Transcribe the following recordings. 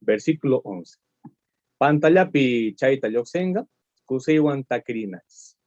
versículo 11. Pantallapi chayta lluqsinqa, kusaywan takirinas.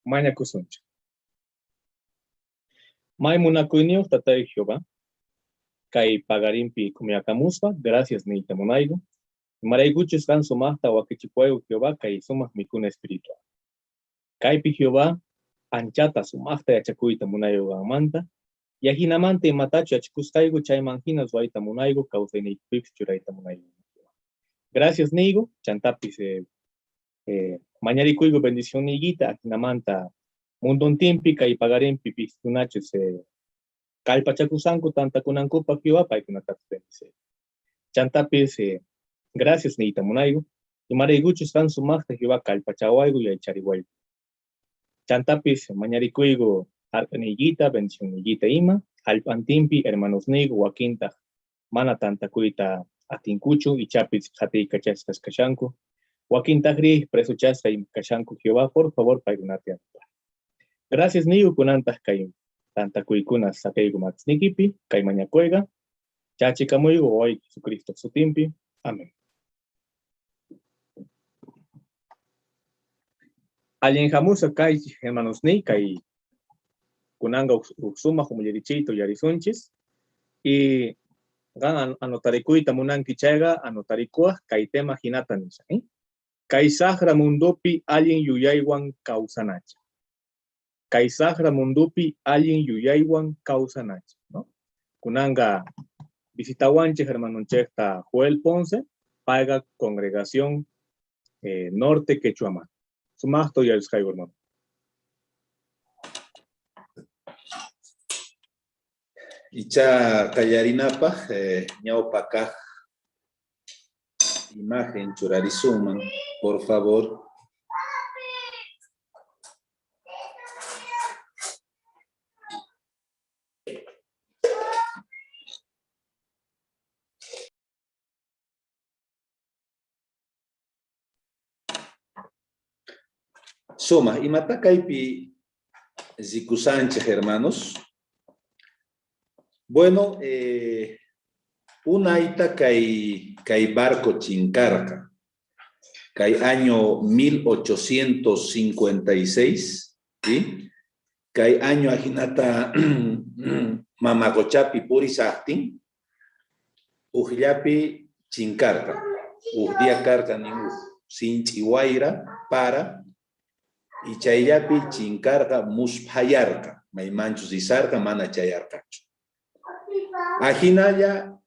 Maña kusuncha. May munakuyniuq tatay Jehová. Kay pagarimpi kumiakamuspa, gracias niyta munaygu. Maraykuchus kan sumaqta wakichipuaygu Jehová kay sumaq mikuna espiritual. Kaypi Jehová anchata sumaqta yachakuyta munaygu manta. Yahinamanta imatachu yachakuskaygu chayman hina suayta munaygu kawsayniykupipis churayta munaygu. Gracias niygu, chantapis mañarikuygu bendición niygita ahinamanta munduntimpi kay pagarimpi piskunachus kallpachakusanku tantakunankupa Jehová paykunatapas bendice. Chantapis gracias niyta munaygu. Imaraykuchus kan sumaqta Jehová kallpachawaygu yaychariwaygu. Chantapis mañarikuygu harkaniygita, bendición niygita ima, allpantimpi hermanos niygu wakinta mana tantakuyta atinkuchu ichapis qatiykachasqas kashanku. Wakintaqri presuchasqa kashanku Jehová, por favor paykunata yanapay. Gracias niygu kunantaq kay tantakuykuna sakaygu matisnikipi, kay mañakuyqa, chachikamuygu hoy Jesucristo sutimpi. Amén. Allen hamusa kay hermanos ni kay kunanga uksuma humillerichito yarisunchis y gan anotarikuyta munanki chayqa anotarikuaq kay tema hinata nisha. Kay saqra mundupi allen yuyaywan kawsanacha. Kay saqra mundupi allen yuyaywan kawsanacha, ¿no? Kunanga visitawanchik hermanunchekta Joel Ponce, payqa congregación norte Quechuamán. Sumaqto yarisqayku hermano. Icha kallarinapaq ñawpakaq imagen churarisuman, por favor. Suma, imata kaypi zikusanchik hermanos. Bueno, una aita kay barco chincarca, kay año 1856, ¿sí? kay año ajinata mamagochapi purisaqtin, uqllapi chinkarqa. Uqdia karqa nin sinchi wayra para y chayllapi chinkarqa muspayarqa. Maymanchus isarqa mana chayarqachu. Ajinalla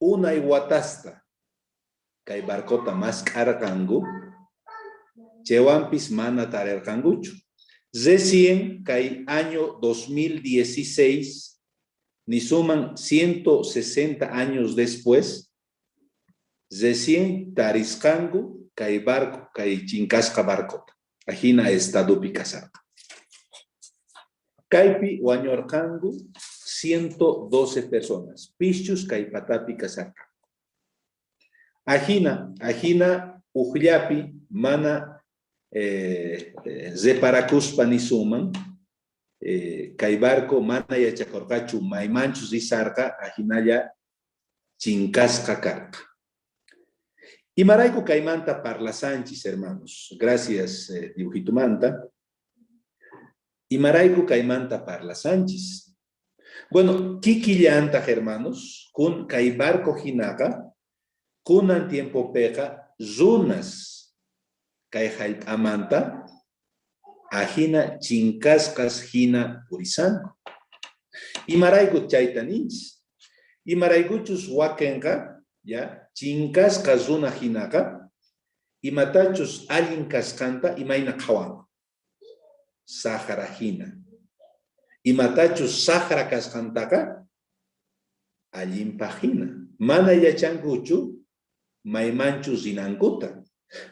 unay watasta kay barcota mas k'arqanku, chewampis mana tararqankuchu. Recién kay año 2016 ni suman 160 años después, recién tarisqanku kay barco, kay chinkasqa barcota. Ajina estadopi kasarqa. Kaypi wañurqanku 112 personas. Pichus kay patapi kasarqa. Ajina uqllapi mana reparakuspa ni suman kay barco mana yachakurqachu maymanchus risarqa ajinalla chinkasqa karqa. Imarayku kaymanta parlasanchis, hermanos. Gracias, dibujito manta. Imarayku kaymanta parlasanchis. Bueno, kikillanta, hermanos, kun kay barco hinaqa, kunan tiempo peqa, runas kay hallp'amanta, ajina chinkasqas hina purisanku. Imarayku chayta ninchis. Imaraykuchus wakenqa, ya, chinkasqa runa hinaqa, imatachus allin kasqanta imayna qhawanqa. Sahara hina. Imatachus sahara kasqantaqa, allinpa hina. Mana yachankuchu, maymanchus rinankuta.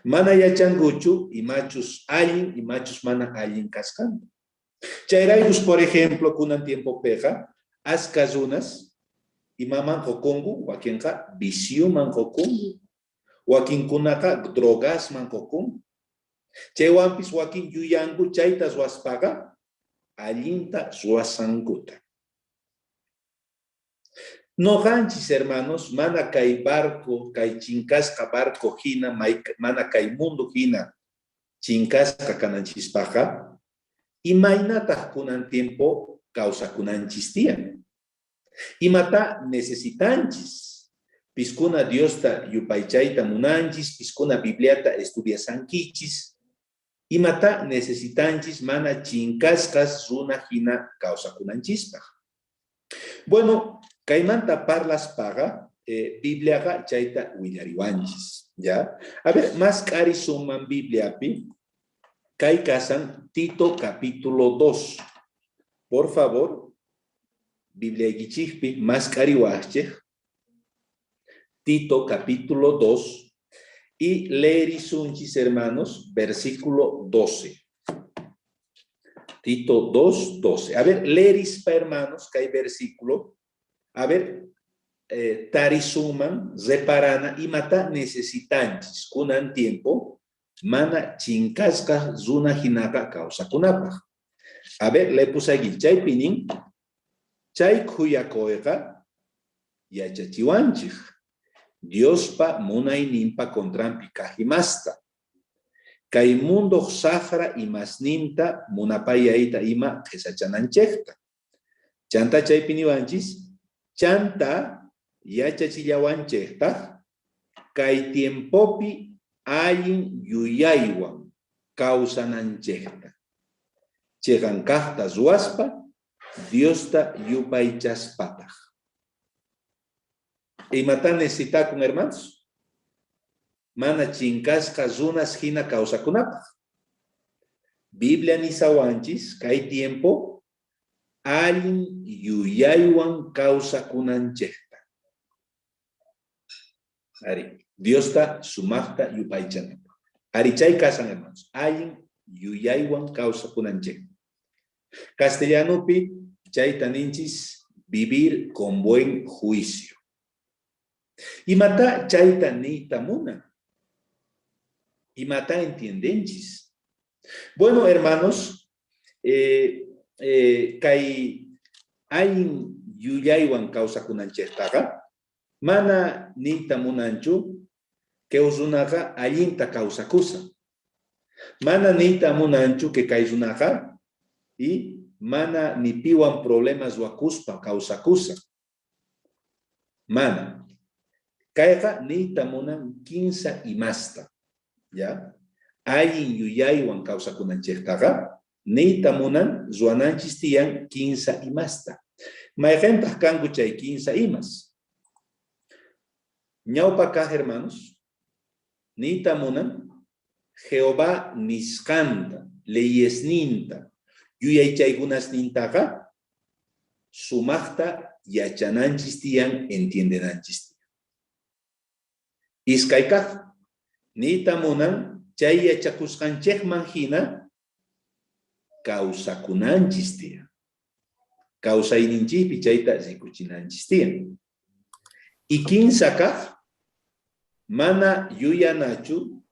Mana yachankuchu, imachus allin, imachus mana allin kasqanta. Chayraykus, por ejemplo, kunan tiempo peqa, asqa runas, imaman qokunku, wakinqa vicioman qokunku, wakinkunaqa drogasman qokunku. Chaywanpis wakin yuyanku chayta ruwaspaqa, allinta ruwasankuta. Noqanchis, hermanos, mana kay barco, kay chinkasqa barco hina, mana kay mundo hina, chinkasqa kananchispaqa, imaynataq kunan tiempo kawsakunanchis tiyan. Imata necesitanchis. Piskuna Diosta yupaychayta munanchis, piskuna Bibliata estudiasankichis. Imata necesitanchis mana chinkasqas runa hina kawsakunanchispa. Bueno, kaymanta parlaspaqa, Bibliaqa chayta willariwanchis, ¿ya? A ver, más k'ari suman Bibliapi, kay kasan Tito capítulo 2. Por favor, Biblia Gichifpi, más carihuache, Tito capítulo 2, y leerisunchis, hermanos, versículo 12. Tito 2, 12. A ver, leerispa, hermanos, que hay versículo. A ver, tarisuman, reparana, y mata necesitanchis, kunan tiempo, mana chinkasca, zuna hinaka, causa kunapa. A ver, le puse aquí, chay pinin. Chay kuyakoega yachachiwanchik. Diospa munayninpa kontrampi kahimasta. Kay mundo sahara imasninta munapayaita ima qesachananchekta. Chanta chaypiniwanchis, chanta yachachillawanchekta, kay tiempopi allin yuyaywan kawsananchekta. Chegan kahta ruwaspa, Diosta yupaychaspataq. Imata necesita con hermanos. Mana chinkasqa runas hina kawsakunapaq. Biblia nisawanchis, kay tiempo, allin yuyaywan kawsakunanchekta. Ari, Diosta sumaqta yupaychanapaq. Ari chay kasan, hermanos. Allin yuyaywan kawsakunanchekta. Castellanopi, chaitaninchis, vivir con buen juicio. Y mata chaitanita muna. Y mata entiendenchis. Bueno, hermanos, kay ayin yuyaywan causa kunanchestaga, mana nita munanchu, que usunaga ayinta causa kusa. Mana nita munanchu que kay usunaga, y mana ni piwan problemas wakuspa causacusa. Mana. Kaiga ni tamunan 15 y masta. ¿Ya? Ayin yuyaywan causakunanchektaga ni tamunan zuananchis tiyan 15 y masta. Maejempah kangu chay 15 y más. Ñaupaka, hermanos, ni tamunan Jehová niskanta, leyesninta, yuyaychaygunas nintaga, sumachta yachananchis tiyan, entiendenanchis tiyan. Iskaykaj, ni tamunan chay yachakusqanchikman hina kawsakunanchis tiyan. Kawsayninchikpi chayta rikuchinanchis tiyan. Y kinsakaj, mana yuyanachu,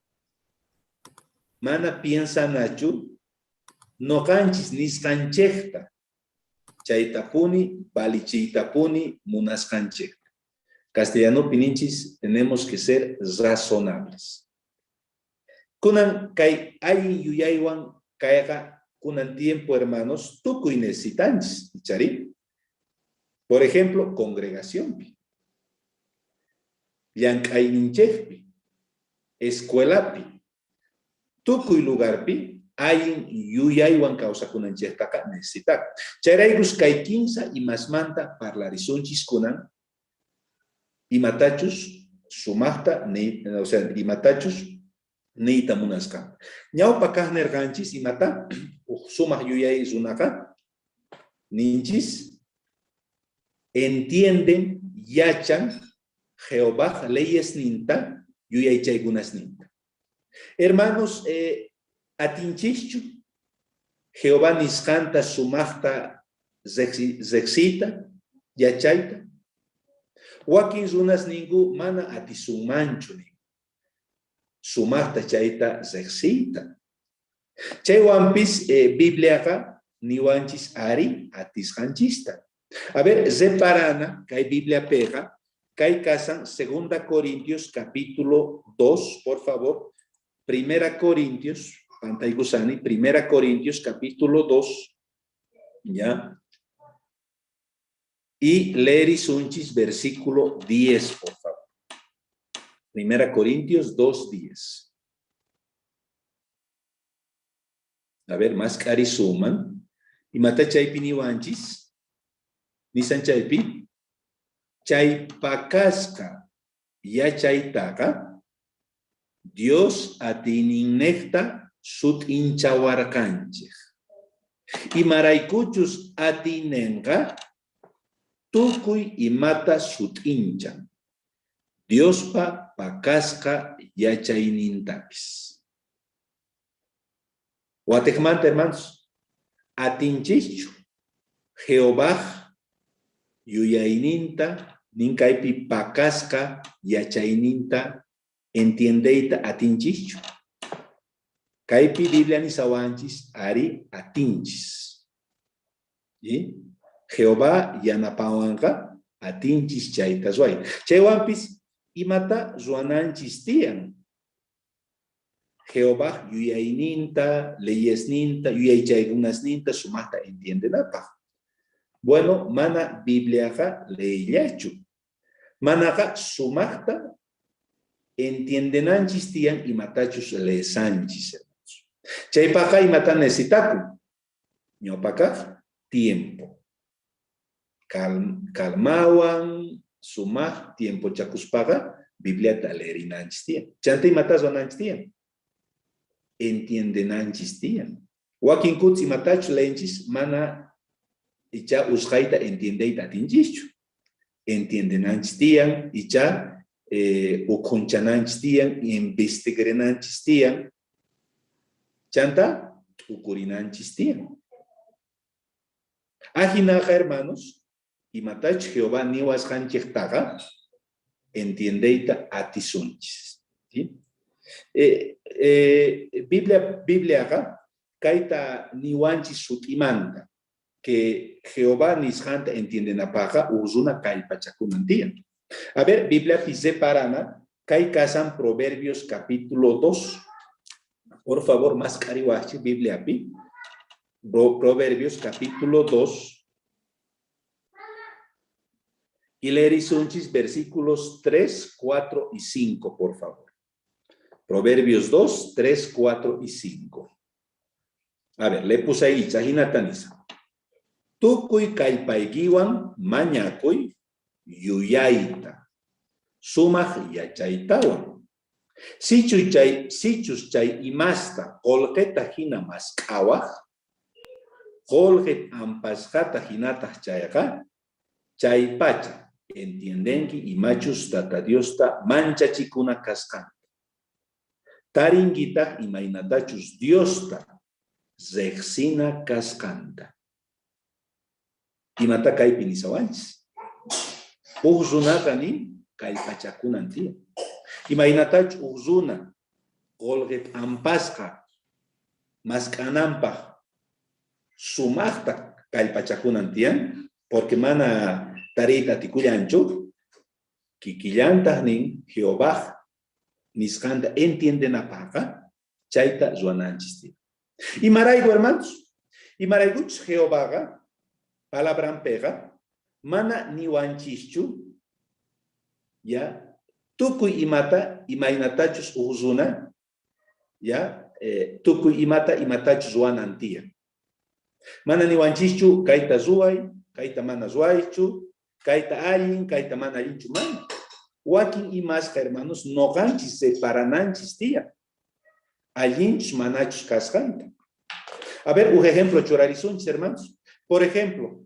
mana piensanachu, no canchis niscanchekta, chaytapuni, balichitapuni, munascanchekta. Castellano pininchis, tenemos que ser razonables. Kunan kay ayin yuyaywan kayga kunan tiempo, hermanos, tukuy necesitanchis, chari. Por ejemplo, congregación. Llank'ayninchekpi, escuelapi, tukuy lugarpi, ayin yuyaywan kawsakunanchektaqa necesitaka. Chayraykus kay 15 y más manta parlarisunchis kunan imatachus sumaqta o sea, imatachus neita munasqa. Ñawpa kaq nerqanchis imata sumaq yuyay runaqa ninchis entienden, yachan Jehová leyes ninta, yuyaychaygunas ninta. Hermanos, atinchichu, Jehová niskanta sumachta zexita, yachayta. Wakin runas ningu mana atisumanchu ningu. Sumachta chayta zexita. Chaywampis Bibliaqa niwanchis ari atisqanchista. A ver, separana, kay Biblia pega. Kai casan 2 Corintios capítulo 2, por favor. 1 Corintios, pantay gusani, 1 Corintios capítulo 2, ¿ya? Y leeris unchis versículo 10, por favor. 1 Corintios 2, 10. A ver, más cari suman. Y mata chaypi ni wanchis. Nisan chaypi. Chay pakasca yachaytaqa Dios atininecta sut hinchawarkanchik. Y maraykuchus atinenqa tukuy imata sut hinchan. Diospa pakasca yachaynintapis. Watekmanta, hermanos, atinchichu Jehová yuyayninta ninkaypi pakasca yachayninta entiendeita atinchichu. Kaypi Biblia ni sawanchis ari atinchis. ¿Sí? Jehová yanapawanqa atinchis chayta zuay. Chaywampis imata zuananchis tiyan. Jehová yuyayninta, leyesninta, yuyaychaygunasninta sumaqta entiendenapaq. Bueno, mana Bibliaqa leyachu. Manaqa sumaqta entiendenanchis tiyan imatachus lesanchis. Chaypaqa imata necesitaku. Ñawpaqa tiempo. Calmawan, sumaq tiempo chakuspaqa Bibliata leerinanchis tiyan. Chanta imata zonanchis tiyan. Entiendenanchis tiyan. Wakin kutsi imatachus leenchis mana icha usqayta entiendeita atinchichu. Entiendenanchis tiyan, icha ukunchananchis tiyan, investigarenanchis tiyan. Chanta ukurinanchis tiyan. Ajinaqa, hermanos, imatach Jehová niwasqanchiktaqa entiendeita atisunchis. ¿Sí? Bibliaqa kayta niwanchis sutimanta que Jehová nisqanta entiendenapaqa uzuna kallpachakunantiyan. A ver, Biblia pise parana, kay kasan Proverbios capítulo 2. Por favor, más cariwachi Biblia pi. Proverbios capítulo 2. Y leerisunchis versículos 3, 4 y 5, por favor. Proverbios 2, 3, 4 y 5. A ver, le puse ahí, chajinatanisa. Tukuy kallpaykiwan mañakuy yuyayta. Sumaj yachaytawan. Sichus chay imasta kolqeta hina maskawaj. Kolqet ampasjata hinata chayqa. Chay pacha. Entiendenki imachus tata Diosta manchachikuna kasqanta. Taringita imaynatachus Diosta zexina kasqanta. Imata kaypi nisawanchis. Uqzunata ni kallpachakunan tiyan. Imaynatach uqzuna qolqet ampasqa maskananpaq sumaqta kallpachakunan tiyan porque mana tarita tikullanchu kikillantaq nin Jehová nisqanta entiendenapaqa chayta ruwananchis tiyan. Imarayku hermanos, imaraykuchus Jehováqa palabranpega mana niwanchischu ya tukuy imata imaynatachus uqzuna ya tukuy imata imatachus ruwanantiya. Mana niwanchischu kayta ruway, kayta mana ruwaychu, kayta allin, kayta mana allinchu mana. Wakin imasqa hermanos noqanchis separananchis tiya. Allinchus manachus kasqanta. A ver, un ejemplo churarisunchis hermanos. Por ejemplo,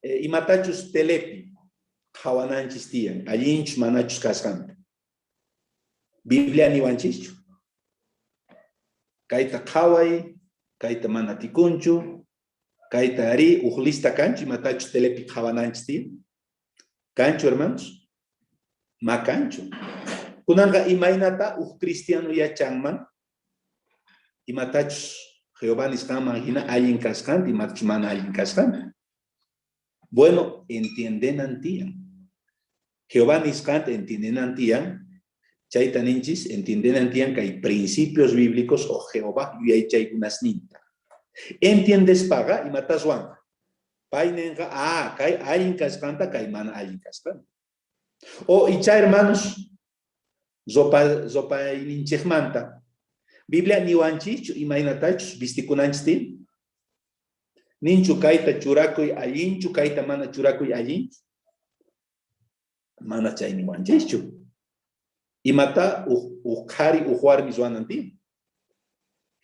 imatachus telepi, hawananchis tiyan, allinchus manachus kasqanta. Biblia niwanchischu. Kayta qhaway, kayta mana tikunchu, kayta ari, lista kanchu, imatachus telepi hawananchis tiyan. Kanchu, hermanos? Ma kanchu. Kunanga imaynata cristiano yachanman, imatachus Jehová nisqaman hina allin kasqanta, imatachus mana allin kasqanta. Bueno, entiendenan tiyan. Jehová nisqanta entiendenan tiyan, chayta ninchis entiendenan tiyan que hay principios bíblicos o Jehová yuyaychaykunas ninta. Entiendes paga imataswan. Painenga kay allin kasqanta, kay mana allin kasqanta. O icha hermanos, zopa ininchikmanta. Biblia niwanchichu imaynatachus vistikunanchis tiyan. Ninchu kayta churakuy allinchu, kayta mana churakuy allinchu. Mana chay niwanchischu. Imata uqhari uqwarmi ruwanan tiyan.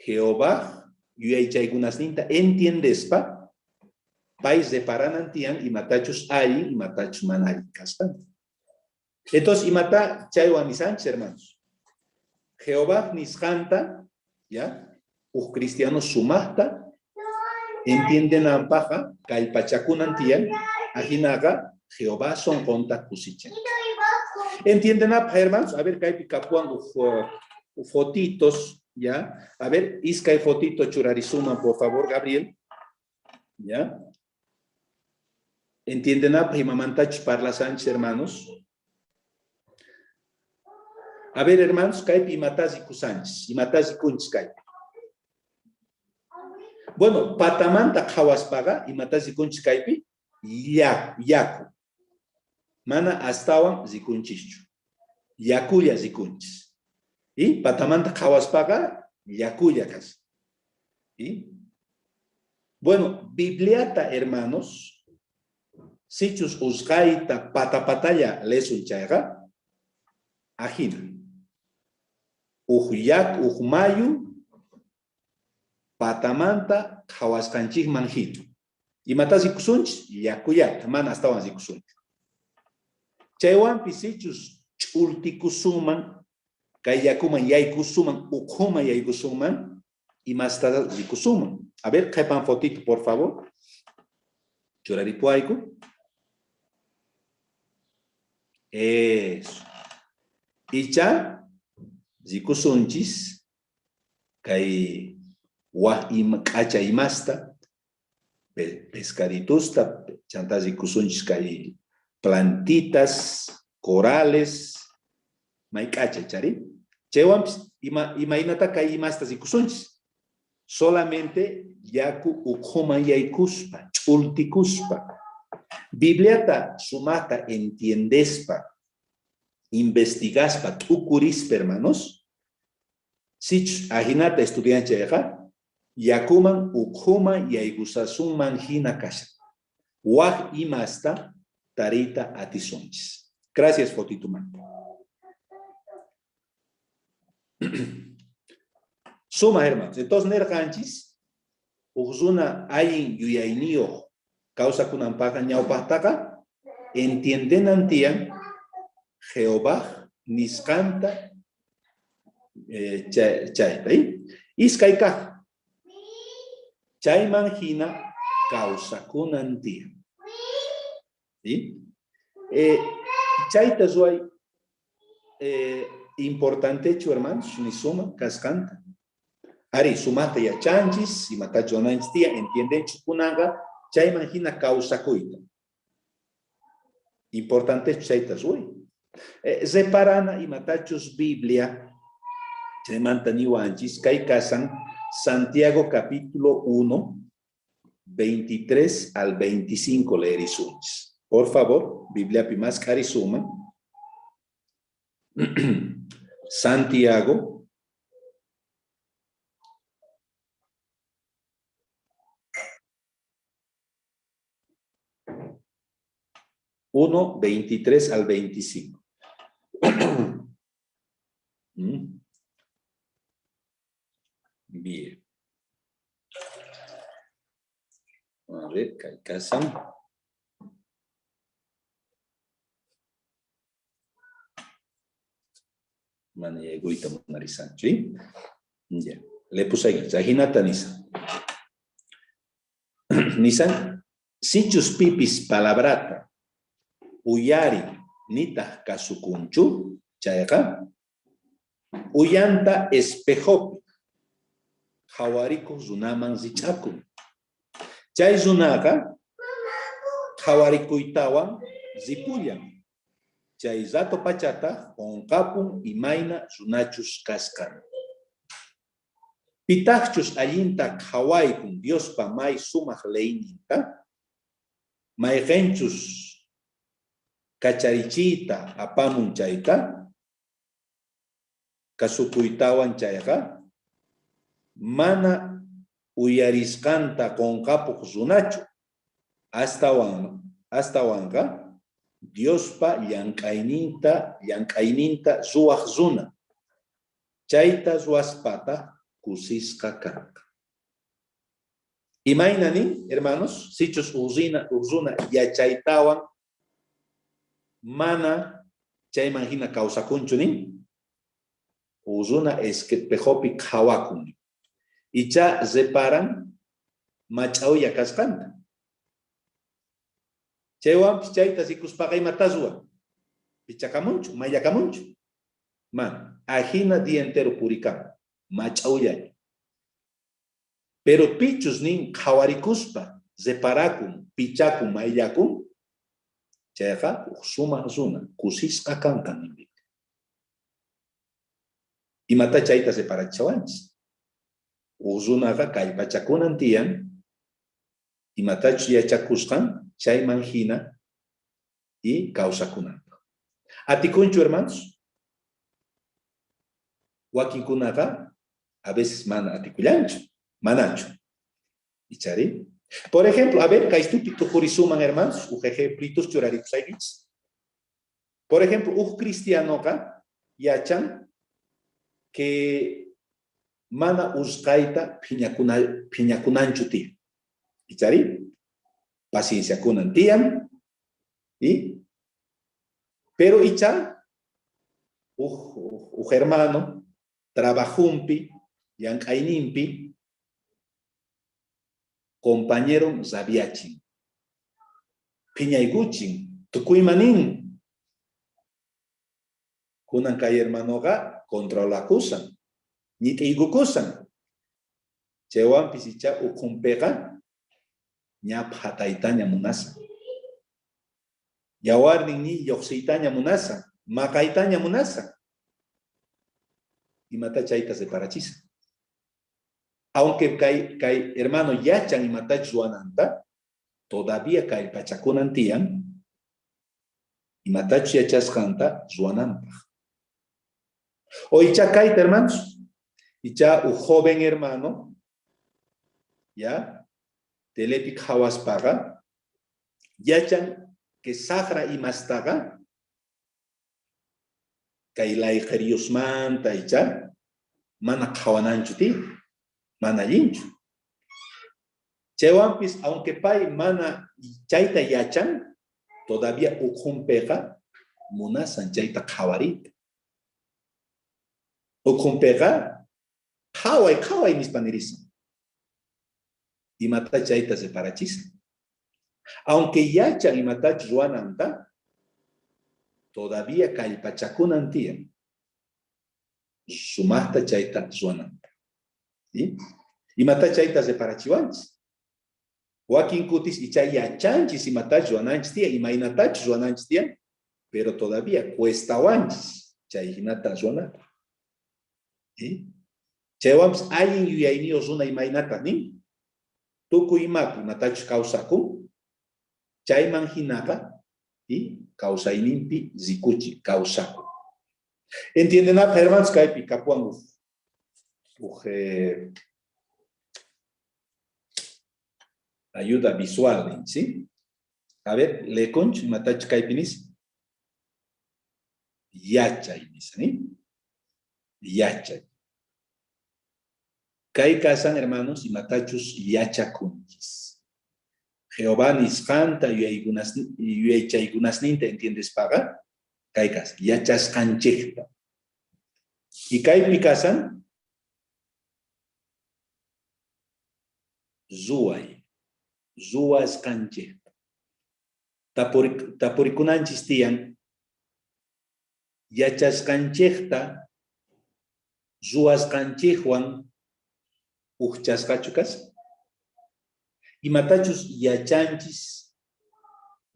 Jehová yuyaychaykunas ninta entiendespa pay separanan tiyan imatachus allin, imatachus mana allin kasqanta. Entonces imata chaywan nisanchis hermanos. Jehová nisqanta, ya, cristianos sumaqta entienden ampaja, kallpachakunan tiyan, ajinaga, Jehová son conta kusichan. ¿Entienden hermanos? A ver, kaypi kapuan fotitos, ya. A ver, iskay fotito churarizuma, por favor, Gabriel. Ya. ¿Entienden imamantach parla Sánchez, hermanos? A ver, hermanos, kaypi imatazi kusanchis, imatazi kunchis kaypi. Bueno, patamanta khawaspaga imatazi kunchis kaypi yaku. Mana astawan zikunchichu. Yakuya zikunchis. Y patamanta khawaspaga yakuya kas. Y bueno, Bibliata, hermanos, sichus usgaita patapataya lesun chayga ajina. Uhuyak, uhmayu, patamanta, khawaskanchik manjito. Y matas ikusunch, yakuyat, man hasta wan ikusunch. Chaywan pisichus chultikusuman, kayakuman yaikusuman, ukhuma yaikusuman, y más tarde ikusuman. A ver, kepan fotito, por favor. Churaripuaiku. Eso. Y ya. Zikusunchis kay kacha imasta pescaditusta chanta zikusunchis kay plantitas corales may kacha chari chewan imainata kay imasta zikusunchis solamente yaku ukhuma yaikuspa, chultikuspa. Bibliata sumata entiendespa, investigaspa, tukurispa, hermanos. Si ahinata estudiante yakuman ukhuma yaigusasunman hina kasha. Waj imasta tarita atisonchis. Gracias, Fotituman. Suma, hermanos. Entonces, nerganchis, uzuna ayin yuyainio, causa kunampaja ñaupastaka, entienden antian, Jehová niskanta, chay, iskaika, chay manjina, causa kunantia. ¿Sí? Chay tazuay, importante hecho, hermanos, ni suma, cascanta. Ari, sumata ya chanchis, y matacho tia, entienden chukunaga, chay manjina causa kuita. Importante chay tazuay. Zeparana y matachos Biblia, chay mantaniwanchis, kay casan, Santiago capítulo 1, 23 al 25 leerisunchis. Por favor, Biblia pimas carisuma. Santiago 1, 23 al 25. Bien. A ver, Caicasam. Maneguita Marisan, ¿sí? Ya. Le puse ahí, Sajinata Nisan. Nisan, sichus pipis palabrata, uyari, nita kasukunchu, chayaka, uyanta espejopi, jawariko zunaman zichakun. Chay zunaka, jawarikuitawan zipuyan. Chay zato pachata, onkapun imaina zunachus kaskan. Pitachus allinta hawaikun Dios pa may sumah leininta, may genchus kacharichita apamun chayta, kasukuitawan chayga, mana uyariscanta konkapuk zunachu, hasta wanga, Dios pa llankaininta zuah zuna, chayta zuaspata, kusiska kanka. Imainani, hermanos, sichus uzuna yachaitawan mana chay manjina causa kunchunin uzuna espejopi hawakun. Icha zeparan machau yakaskanta. Chaywan pichaita sikuspaqay matazua. Pichakamunchu, mayakamunchu. Man, ajina día entero purikam. Machauya. Pero pichus nin hawarikuspa, zeparakun, pichakun, mayakun, chayaka suma zuna, kusisqa kankan nimbi. Y mata chayta separachawanchis. Uzunaga kallpachakunan tiyan, y mata yachakusqan, chay manjina y causakunan. Atikunchu, hermanos. Wakinkunaga a veces mana aticuyancho, manacho. ¿Y chari? Por ejemplo, a ver, caistupito jurisuman, hermanos, ejemplitos churaritos. Por ejemplo, cristiano acá, yachan, que mana uscaita piñacunancho ti. ¿Y chari? Paciencia kunan tiam, ¿y? Pero icha, hermano, trabajumpi, yankainimpi, compañero zabiachin, piñaiguchin, tukuimanin, kunan kay hermanoga contra la acusan, ni te igucusan, chewan pisicha ukumpega, ñap hataitaña munasa, yawarnin ni yoxitaña munasa, makaitaña munasa, y mata chaita separachisa. Aunque kay hermano yachan imatach ruananta, todavía kay pachakunantian, imatach yachasqanta ruanampaq. O icha kayta, hermanos, icha un joven hermano, ya, telepic hawaspaga, yachan que sahra imastaga, kay laijeriusmanta icha, mana kawananchuti, mana linchu. Chewampis, aunque pay mana chaita yachan, todavía ukhumpeja munasan chaita kawarit. Ukhumpeja, kawai mispanirisan. Y mata chaita separachisa. Aunque yachan y mata ruananta, todavía kalpachacunantia. Sumasta chaita ruananta. ¿Sí? Y mata chaita separachiwanchis. Joaquín Cutis y Chaya Chanchis y Matacho Ananchtia y Mainatacho Ananchtia, pero todavía cuesta wanchis, Chayinata Zonata. Chewams alguien y Yainio Zuna y Mainata ni, Tuku y Mapu, Matacho Kausaku, Chayman Hinaka y Kausainimpi Zikuchi, Kausaku. ¿Entienden a Herman Skype y Capuan? Ayuda visual, ¿sí? A ver, le conch, matach kaipinis. Yachay, ¿sí? Yachay. Kai casan, hermanos, y matachus yachacunchis. Jehová niscanta y yachaygunasninta, ¿entiendes? Paga. Kai casan, yachas canchecta. Y kai picasan, zuay. Zuas canche. Tapurikunanchis tian. Yachas canchecta. Zuas canchejuan. Uchas cachucas. Y matachus yachanchis.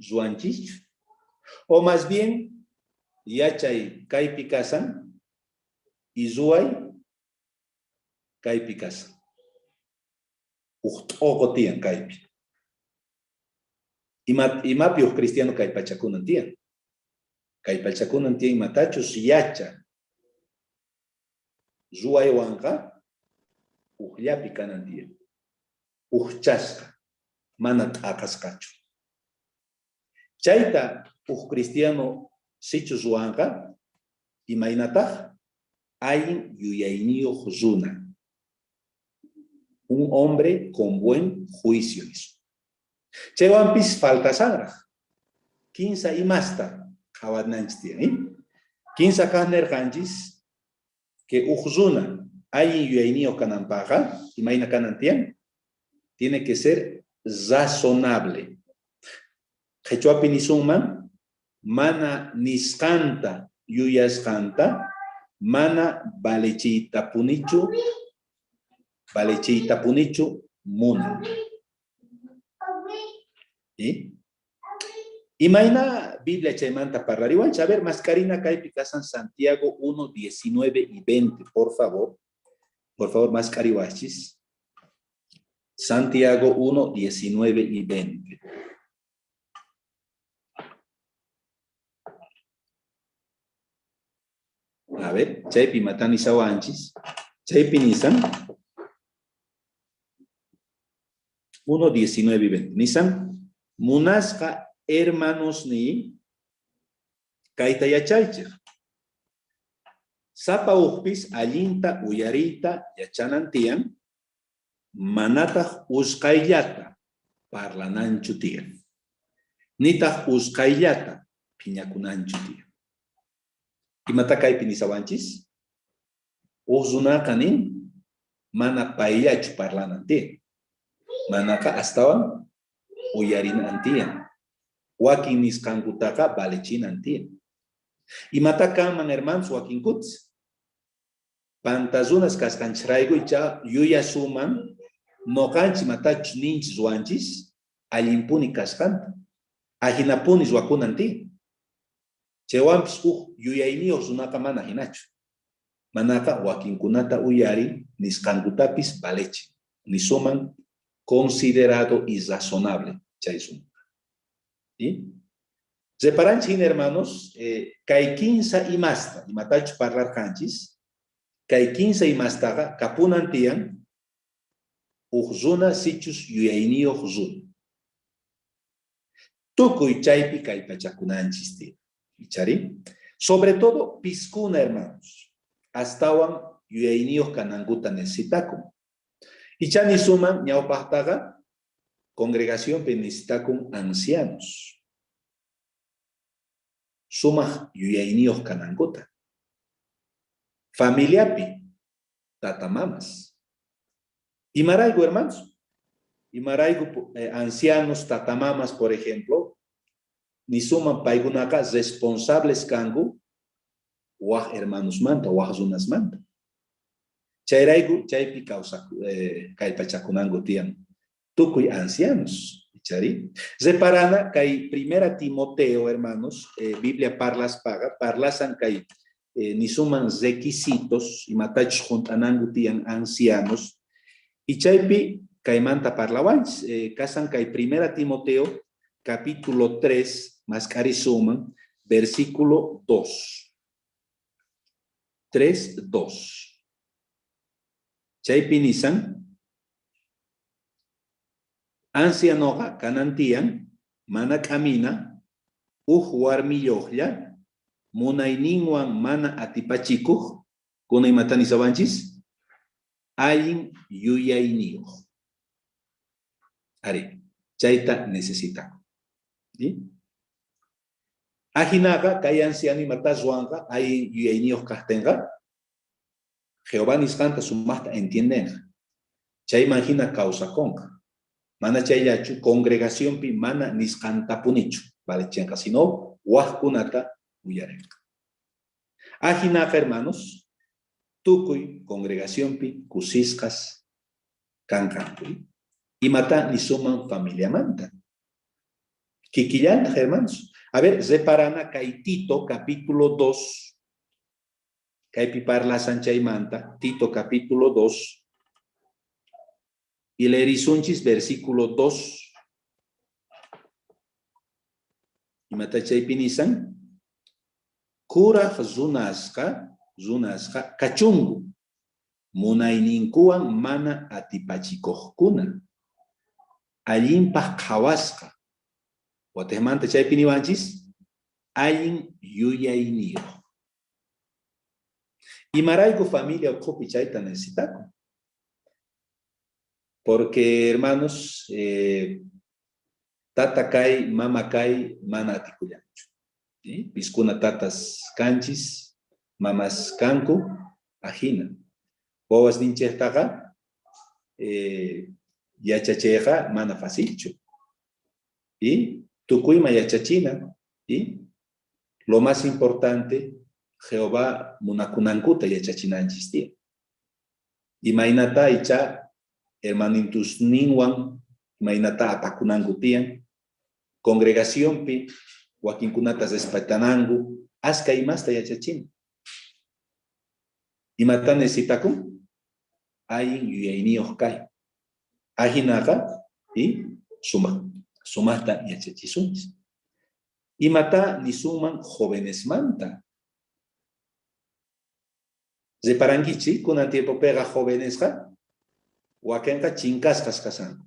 Zuanchis. O más bien, yachay caipicasan. Y zuay caipicasan. Uchtogo tian caipi. Imapios cristiano caipachacunan tian. Caipachacunan tian matachus yacha. Zuay wanka. Ujapi kanan tian. Uchasca. Manat akaskachu. Chaita cristiano sichus wanka. Imainatah. Ayin yuyainio juzuna. Un hombre con buen juicio. Chewampis falta sangra. 15 y masta. Jawadnanchtian. 15 kaner kanjis. Que ujuzuna. Ayin yuyainio kanampaga. Imaina kanantian. Tiene que ser razonable. Quechuapinisuman. Mana niskanta. Yuyaskanta. Mana balechita punichu. Balechita punichu. Muna. ¿Sí? Imaina Biblia chaymanta parlariwan. A ver, mascarina caipicasan Santiago 1, 19 y 20, por favor. Por favor, mascariwachis. Santiago 1, 19 y 20. A ver, chaypi matani sawanchis. Chaypi nisan. 1, 19 y 20. Nisan. Munasca hermanos ni kaita yachaychir. Sapa upis alinta uyarita yachanantian. Manata uskaillata parlananchu tian. Nita uskaillata piñakunanchu tian. Imata kaypi nisawanchis. Uzunakanin mana paillachu parlanantian. Manaka astawan uyarina antian. Wakin niskankutaka balechina antian. Imata kaman hermanos wakin kuts. Pantazunas kaskanchiraygu icha yuya suman. No canchi matach ninch zuanchis. Alimpuni kaskanta. Ajinapuni zuakunanti. Chewampis yuyainio sunaka mana hinachu. Manaka wakin kunata uyari. niscangutapis valeche, ni suman considerado y razonable. ¿Sí? Separanchín, hermanos, kay 15 y masta, y matacho parlar canchis, kay 15 y mastaga, capunantian, ujzuna sichus yuyainio ujzun. Tukuy chaypi kay pachakunanchis, ¿Ichari? Sobre todo, piscuna, hermanos. Astawan yuyainio cananguta necesitacum. Ichani suman, ñaupahtaga, congregación necesitacum ancianos. Sumah yuyainio cananguta. Familiapi, tatamamas. Y maraigo, hermanos. Y maraigo, ancianos, tatamamas, por ejemplo, ni suman paigunaka responsables kangu, wah hermanos manta, wah zunas manta. Chayraigu, chaypi causa, kaipachakunangu tian. Tukuy ancianos. ¿Chari? Reparana, kay primera Timoteo, hermanos, Biblia parlas paga, parlasan kay ni suman requisitos y matach juntanangu tian ancianos. Y chaypi kaimanta parlawanch, casan kay primera Timoteo, capítulo 3, mascari suman, versículo 2. 3, 2. Chaypi nisan, ancianoga kanantian, mana kamina, warmillohya, munayninwan mana atipachikuj, kunay matani sabanchis, ayin yuyayniyuj. Ari, chayta necesita. ¿Sí? Ajinaga, kay anciani matazwanga, ayin yuyayniyuj kahtenga, Jehová niscanta sumasta entienden. Chay imagina causa conca. Mana chayachu, congregación pi mana niscanta punichu. Vale, chenka, sino, wahkunata uyarek. Ajinaga, hermanos, tukuy, congregación pi, kusiskas, kankankuy. Y mata ni suman familia manta. Kikillanta, hermanos. A ver, reparana kay Tito, capítulo 2. Kay parla sancha y manta, Tito, capítulo 2. Y leerisunchis, versículo 2. Y mata chay pinisan. Kura zunaska, kachungu. Munayninkuan mana atipachikohkuna. Allimpah kawaska. Watehmanta chay piniwanchis. Ayin yuyaynio. Y maraigo familia okopi chayta necesitako. Porque, hermanos, tata kai, mama kai, mana atikuyanchu. ¿Sí? Piskuna tatas kanchis, mamas kanku, ajina. Boas ninchehtaga, yachacheja, mana facilchu. ¿Y? Tukuyma yachachina. ¿Y? Lo más importante, Jehová munakunankuta yachachinanchis tiyan. Y mainata icha, hermanintus ninwan, mainata apakunangu tiyan, congregación pi, wakinkunatas respetanangu, aska imasta yachachin. Y mata necesitakum, ayin yuyayniyuj kay. Ajinaga, y sumata yachachisunchis. Y mata ni suman jóvenes manta. Reparangichi, kunan tiempo pega jóvenes ja, wakenka chinkaskas kasan.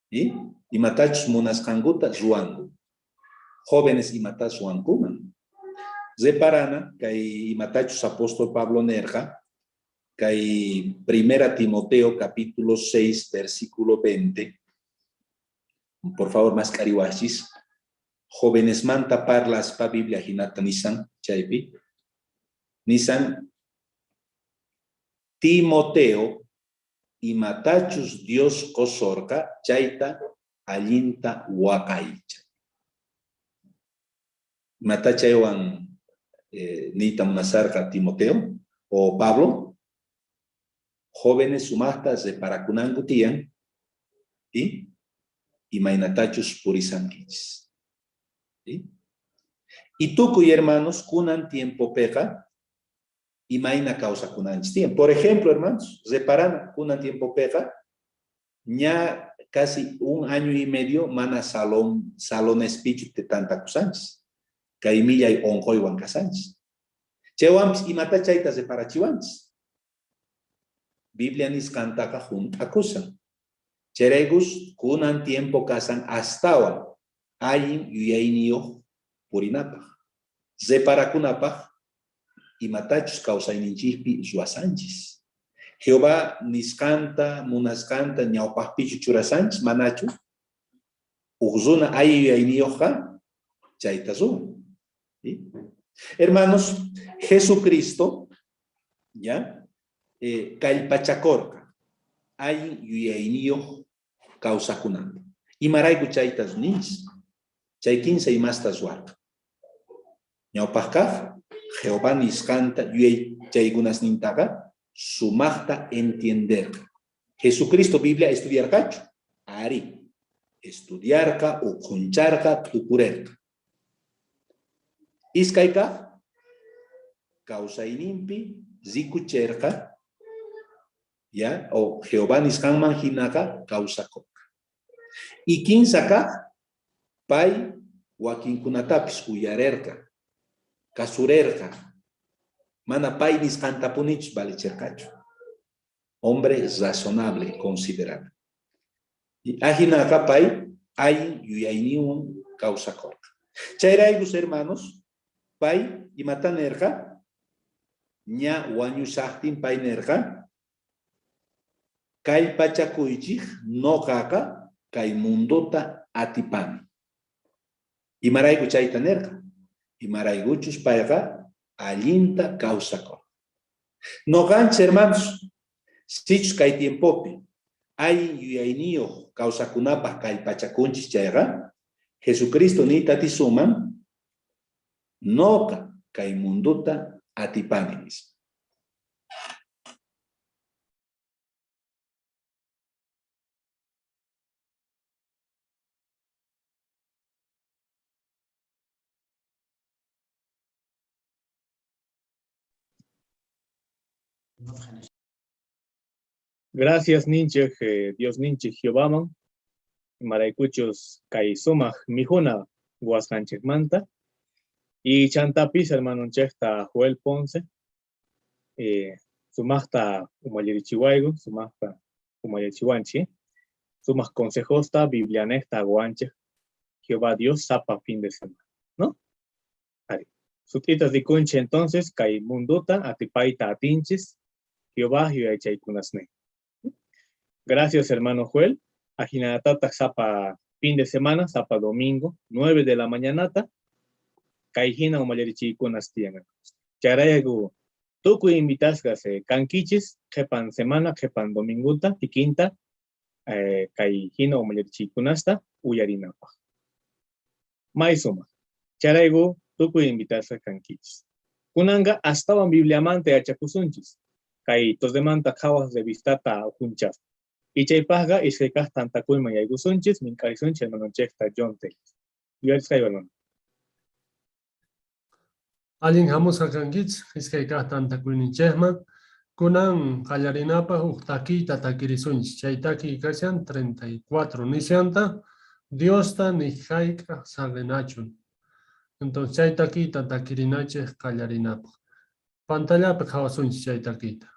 Y matachus munaskanguta ruangu. Jóvenes y matas ruankuman. Reparana, kay matachus apóstol Pablo Nerja, kay primera Timoteo capítulo 6, versículo 20. Por favor, más cariwachis. Jóvenes manta parlas pa Biblia hinata nisan, chaypi. Nisan Timoteo y matachus Dios kosorka chaita allinta wakaicha. Matachaywan nita munasarka Timoteo o Pablo, jóvenes sumastas de parakunangu tiyan y mainatachus purisankichis. ¿Sí? Y tukuy hermanos kunan tiempo pega imaina causa kunanchis tiyan. Por ejemplo, hermanos, reparan kunan tiempo pega, ya casi 1 año y medio mana salones pichu de tanta kusanchis. Kaimilla y onjoy wankasanchis. Chewampis imata chaita separachiwanchis. Biblia nis cantaka junta kusan. Cheregus kunan tiempo kasan astawan. Ayin yuyainiyo purinapaj. Separakunapaj imatachus causaininchihpi suasanchis. Jehová niskanta, munaskanta, ñaupajpichu churasanchis, manachu. Uzuna ayin yuyainiyoja, chaitazu. ¿Sí? Hermanos, Jesucristo, ¿ya? Kallpachakorka, ayin yuyainiyo causakunanta. Imarayku chaitas nis. Chay 15 y más tazuarca. Ñaupajkaj, Jehová niskanta, yuyay chaygunas nintaga, sumachta entender. Jesucristo Biblia estudiar cacho. Ari. Estudiarca o kuncharca tupurerca. Iskaika, causa inimpi, zikucherka, ya, o Jehová niskan manjinaka, causa coca. Y kinsaka, pai, wakin kunatapis, uyarerka, kasurerka, mana pai niskan tapunich, vale chercacho. Hombre razonable, considerable. Y ajinaka pai, hay yuyainiun, causa coca. Chairaigus hermanos, pai, y matanerka, ña wañusahtin pai nerka, kai pachakuichik no kaka kai mundota atipani. Imarayku chayta nerka. Imaraykuchus payqa allinta kawsako. No ganch hermanos, sichus kai tiempopi hay yuyainiyo kawsakunapaj kai pachakunchis chayqa Jesucristo nita tisuman noka kai mundota atipani. Gracias, ninche, Dios ninche, Jehová, maraicuchos, kaisomaj, mijuna, guascanchek manta, y chantapis, hermano chesta, Joel Ponce, sumasta, umayerichihuaigo, sumasta, umayerichihuanchi, sumas consejosta, biblianesta, guanche, Jehová Dios, zapa fin de semana, ¿no? Ahí. Sutitas de conche entonces, kai munduta, atipaita atinchis, Jehová, Kunasne. Gracias, hermano Joel. Ajinatata zapa fin de semana, zapa domingo, 9 de la mañanata, kaijina o mayerichi kunastian. Charayagu, tuku invitasgas kankichis, jepan semana, jepan dominguta, tiquinta, kaijina o mayerichi kunasta, uyarinapa. Maisuma, charayagu, tuku invitasgas kankichis. Kunanga hasta Biblia amante achakusunchis, kai tos demanta kawas de vistata junchas. Y chaypaga es que tanta culma y aygusunchis, min carisunche no chesta jonte. Y al escribano. Alguien jamos kankits, es que tanta culma chesma, kunan kallarinapa uhtaki tatakirisunch, chaytaki kasian 34 nisianta, diosta ni jaika salenachun. Entonces chaytaki tatakirinache kallarinapa. Pantalla pejawasunch chaytakita.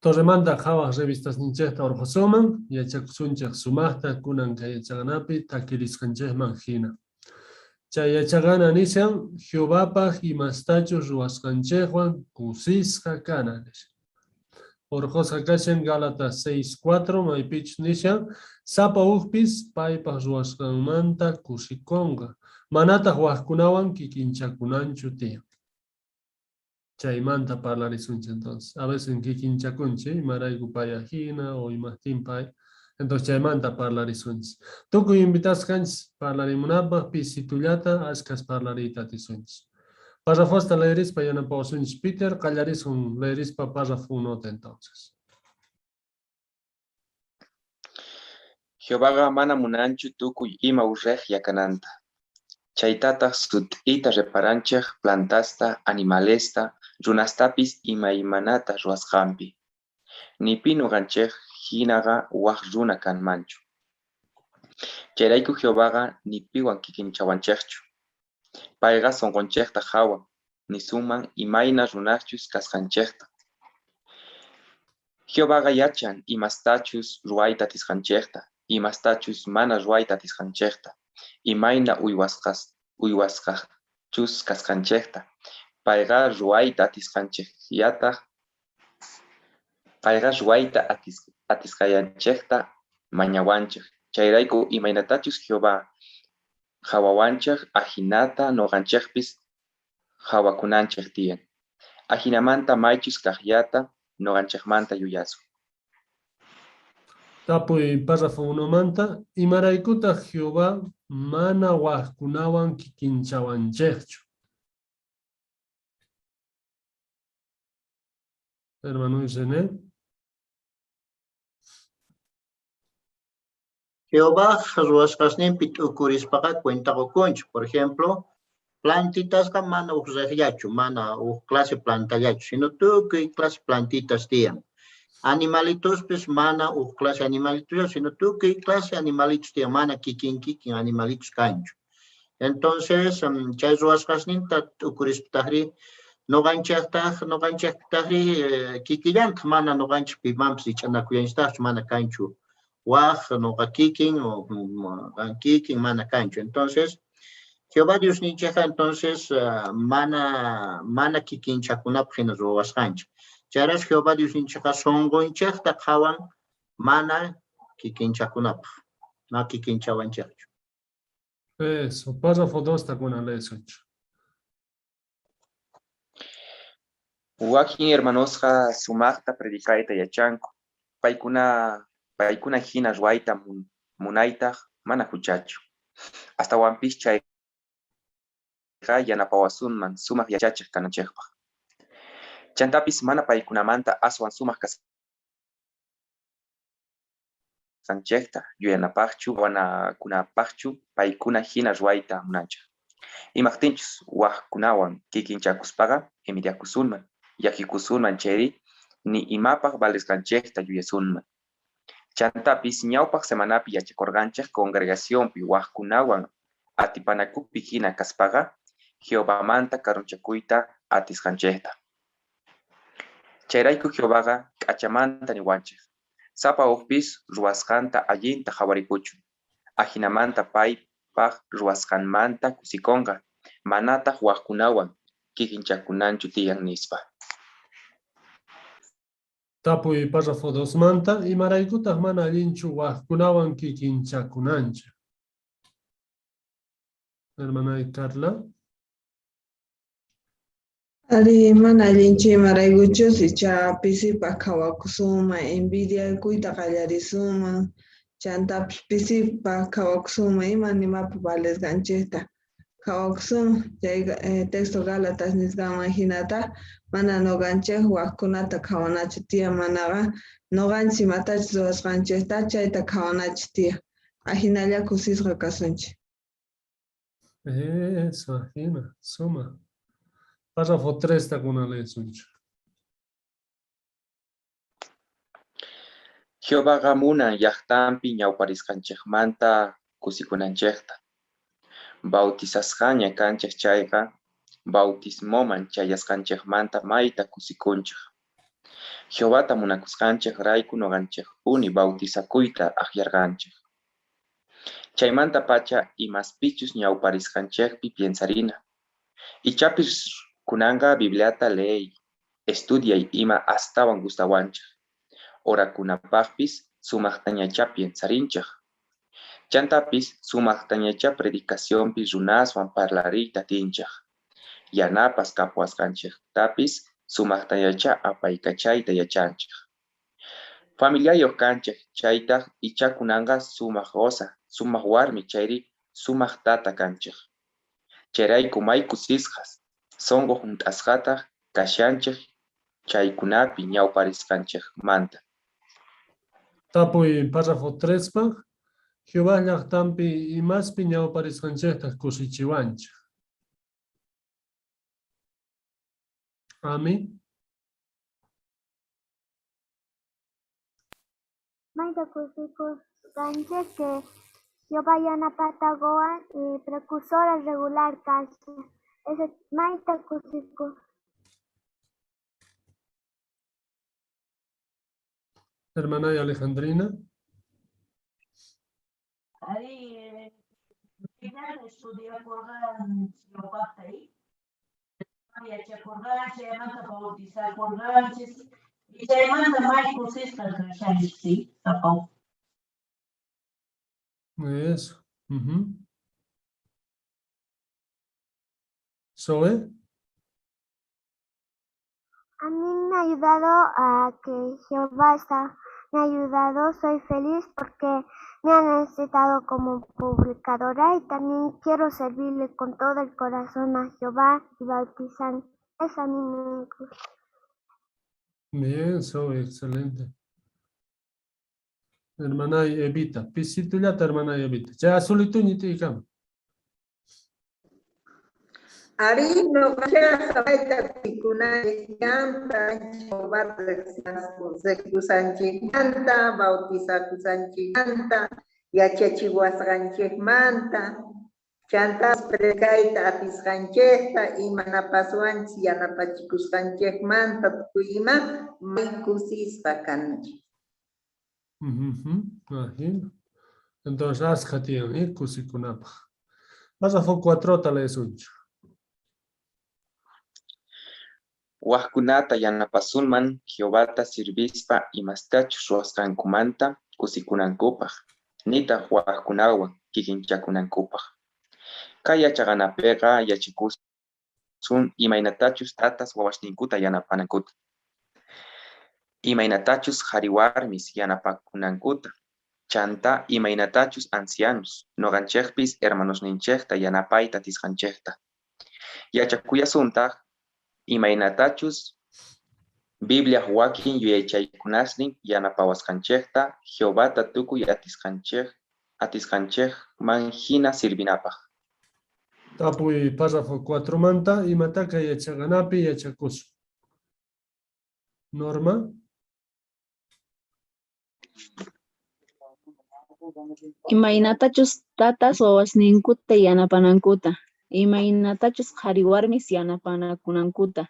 Torremanta jawaj revistas ninchehta orjosoman, yachakusunchej sumajta kunan kayachaganapi takiriskanchejman hina. Chay yachagana nishan Jehovapaj imastachus ruwasqanchejwan kusisqa kana nish. Orjosqa kashan Gálatas 6:4 maypich nishan sapa ujpis paypaj ruwasqanmanta kusikonqa. Manataq waqkunawan kikinchakunanchu tiyan. Chaymanta parlarisunchi entonces. A veces kikinchakunchi, imarayku payajina o imahtin pay. Entonces chaymanta parlarisunchi. Tukuy invitasqanchis parlarimunapaq pisitullata askas parlarita tisunchis. Párrafosta leerispa yanapawasunchis Peter, qallarisun leerispa párrafo 1 entonces. Jehová mana munanchu tukuy ima urrej yakananta. Chaytataq sut'ita reparanchej plantasta, animalesta, runastapis ima imanata ruwasqanpi. Nipi nuqanchej hinaqa waq runa kanmanchu. Chayrayku Jehováqa nipiwan kikinchawanchejchu. Payqa sonqonchejta hawan, nisuman imayna runachus kasqanchejta. Jehováqa yachan imastachus ruwayta atisqanchejta, imastachus mana ruwayta atisqanchejta, imayna uywasqachus kasqanchejta. Payqa ruwayta atisqanchejyataq, payqa ruwayta atisqayanchejta mañawanchej. Chayrayku imaynatachus Jehová hawawanchej ajinata noqanchejpis hawakunanchej tiyan. Ajinamanta maychus kaqllata noqanchejmanta yuyasun. Tapuy párrafo 1 manta, imaraykuta Jehová mana waqkunawan kikinchawanchejchu. Hermano René. Jehová ruwasqasninpi t'ukurispaqa cuentaqukunchu. Por ejemplo, plantitasqa mana uqreqllachu, mana clase plantallachu, sino tukuy clase plantitas tiyan. Animalitos pues mana clase animalitos, sino tukuy clase animalitos tiyan, mana kikin animalitos kanchu. Entonces, chay ruwasqasninta t'ukurispataqri noqanchejtaqri kikillanqa mana noqanchik pimanpis ich'anakuyanchiktachu mana kanchu. Waq noqa kikin o kikin mana kanchu. Entonces, Jehová Dios ninchejqa entonces mana kikinchakunapaq hina ruwasqanchik. Chayras Jehová Dios ninchejqa sonqonchejta qawan mana kikinchakunapaq, ma kikinchawanchejchu. Eso, párrafo 2 takuna leesunchu. Wakin hermanosqa sumaqta predikayta yachanku. Paykuna hina ruwayta munaytaq mana huchachu. Hasta wanpis chayqa yanapawasunman sumaq yachachiq kananchejpaq. Chantapis mana paykunamanta aswan sumaq kasqanchejta yuyanapaqchu wanakunapaqchu paykuna hina ruwayta munanchaq. Imaqtinchus waqkunawan kikinchakuspaqa envidiakusunman, llakikusunman chayri ni imapaq valisqanchejta yuyasunman. Chantapis ñawpaq semanapi yachakurqanchej congregacionpi waqkunawan atipanakupi hina kaspaqa Jehovamanta karunchakuyta atisqanchejta. Chayrayku Jehováqa k'achamanta niwanchej. Sapa ujpis ruwasqanta allinta hawarikuchun. Ajinamanta paypaq ruwasqanmanta kusikonqa. Manataq waqkunawan kikinchakunanchu tiyan nispa. Tapuy párrafo 2 manta, imaraykutaq mana allinchu waqkunawan kikinchakunanchej. Hermana Carla. Ari mana allinchu imaraykuchus icha pisipa qhawakusunman, envidiakuyta qallarisuma, chantapis pisipa qhawakusuma ima nimapi valisqanchejta qhawakusuma. Chay texto Gálatas nisqanman hinata mana noqanchej waqkunata qhawanachu tiyan, manaqa noqanchis imatachus ruwasqanchejta chayta qhawanachu tiyan. Ahinalla kusisqa kasunchik. Eso, ajina, suma. Párrafo 3 takuna leesunchu. Jehováqa munan llaqtanpi ñawparisqanchejmanta kusikunanchejta. Bautizasqaña kanchej chayqa bautismoman chayasqanchejmanta mayta kusikunchej. Jehovata munakusqanchik rayku noqanchik uni bautizakuyta aqllarqanchik. Chaymanta pacha imaspichus ñawparisqanchikpi piensarina. Ichapis kunanga Bibliata leey, estudiay ima astawan gustawanchik. Orakunapaqpis sumaqtañacha piensarinchik. Chantapis sumaqtañacha predicacionpi runaswan parlariyta tinchik. Yanapas kapuasqanchiktapis sumaqtañacha apaykachayta yachanchik. Familiayoq kanchik chaytaq ichakunanga sumaq goza, sumaq warmi chayri sumaq tata kanchik. Chayrayku mayku sisqas, songo hunt'asqataq kashanchik chaykunapi ñawparisqanchik manta. Tapuy párrafo 3 pa. Jehová llaqtanpi imaspi ñawparisqanchikta kusichiwanchik. Ami. Mayta kusikusqanchik que Jehová yanapatagowan precursora regular kasha. Ese mayta kusikus. Hermana Alejandrina. Ari, final estudia corgan Jehová ahí. Yacha corgan, se llama bautizar corgan, y se llama más cosas que sí, tapó. Eso. ¿Soe? A mí me ha ayudado a que Jehová me ha ayudado, soy feliz porque me ha necesitado como publicadora y también quiero servirle con todo el corazón a Jehová y bautizar. Eso a mí me gusta. Bien, Soe, excelente. Hermana Evita, pisitulata hermana Evita. Ya solituñiti ikam. Ari no vaya a tikuna llanta, chobar kusanchik llanta, bautiza kusanchik llanta, yachachihuasqanchik manta, chantas precaita apisqanchikta, imanapaswanchik yanapachikusqanchik manta, tukuyma maykusisqa kanchik. Imagino. Entonces, askhatiyan, kusikunapaq. Párrafo 4 talesunch. Waqkunata yanapasunman Jehovata sirvispa imastachus ruwasqankumanta kusikunankupaq, nitaq waqkunawan kikinchakunankupaq. Kay yachaqanapiqa yachikusun imaynatachus tatas wawashninkuta yanapanankuta. Imaynatachus qhariwarmis yanapakunankuta. Chanta imaynatachus ancianos, noqanchikpis hermanosninchikta yanapayta atisqanchikta. Yachakuyasuntaq imaynatachus Biblia wakin yuyaychaykunasnin yanapawasqanchikta Jehovata tukuy atisqanchikman hina sirvinapaq. Tapuy párrafo 4 manta imataka yachaqanapi yachakusu. Norma. Imaynatachus tatas wawasninkuta yanapanankuta. Imaynatachus qhariwarmis yanapanakunankuta.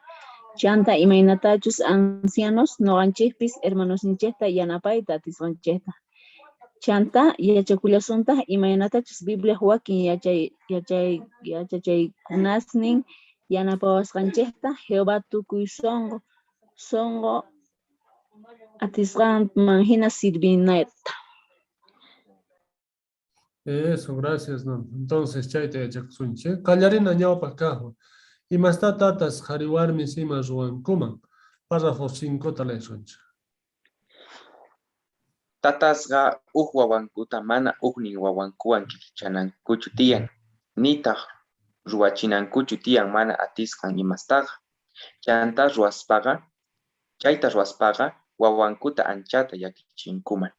Chanta imaynatachus ancianos noqanchikpis hermanosninchikta yanapayta atisqanchikta. Chanta yachakullasuntaq imaynatachus Biblia wakin yachachaykunasnin yanapawasqanchikta Jehová tukuy songo atisqanman hina sirvinayta. Eso, gracias, no. Entonces, chayta yachakusunche. Qallarina ñawpaq kaqwan. Imasta tatas qhariwarmis ima ruwankuman. Párrafo 5 talesunch. Tatasqa wawankuta mana nin wawankuwan kikichanankuchu tiyan, nitaq ruwachinankuchu tiyan mana atisqan imastaqa. Chayta ruwaspaqa wawankuta anchata yakichinkuman.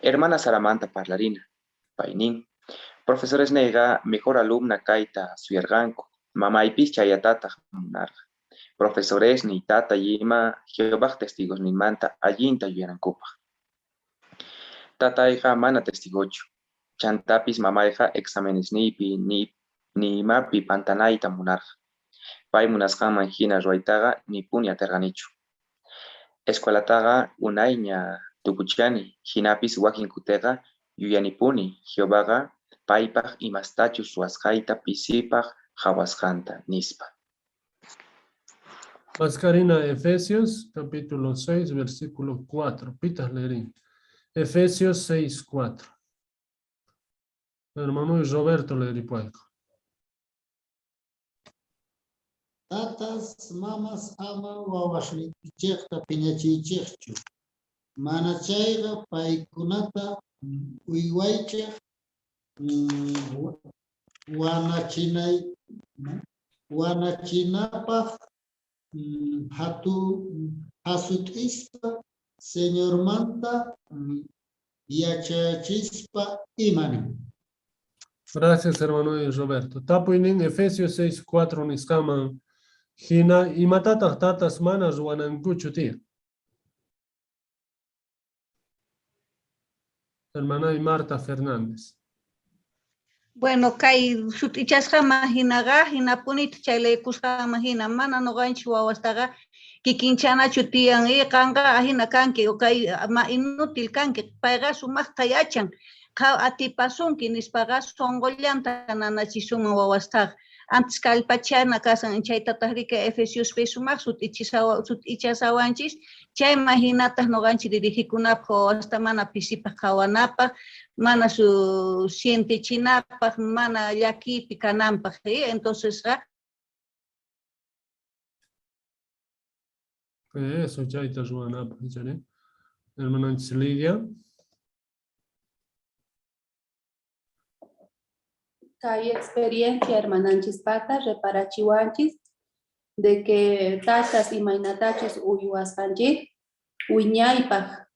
Hermana Saramanta parlarina, pay nin, profesores nega mejor alumna kayta suyarqanku, mamaypis chayatataq munarqa. Profesores ni tata yima Jehová testigos nimanta allinta yuyanankupaq. Tatayqa mana testigochu. Chantapis mamayqa exámenes ni imapi pantanayta munarqa. Pay munasqanman hina ruwaytaqa nipuni atirqanichu. Escuelataga unaiña tukuchani, hinapis wakinkutega, yuyanipuni, Jehovaga, paipaj imastachu suasjaita pisipaj, jawaskanta, nispa. Mascarina, Efesios, capítulo 6, versículo 4. Pitas leerín. Efesios 6, 4. Hermano Roberto leerí pueco. Tatas, mamas, ama, wawashnikichekta piñachichekchu. Mana chayqa paykunata uywaychek wanachinapaq hasut'ispa señor manta yachachispa imani. Gracias, hermano Roberto. Tapuinin Efesios 6, 4 niskaman. Hina imatataq tatas manas wanankuchu tía. Hermana Marta Fernández. Bueno, kay sutichasqama hinaqa hinapunita chaylaykusqama hina mana noqanchik wawastaqa kikinchanachu tiyan qanqa hina kanki o kay inútil kanki payqa sumaqta yachan qa atipasunki nispaqa songollanta nanachisuna wawastaqa antes kallpachana kasan chaytataq rika Efesios sumaq sutichasawanchis chayma hinataq noqanchik dirigikunapaq wawasta mana pisipaq qawanapaq mana su sientechinapaq mana llakipi kananpaq entonces Eso chayta ruwanapaq chari. Hermananchis Lidia. Hay experiencia, hermananchis pata, reparachiwanchis, de que tatas y mainatachos uyuaskanchik, uñaypaj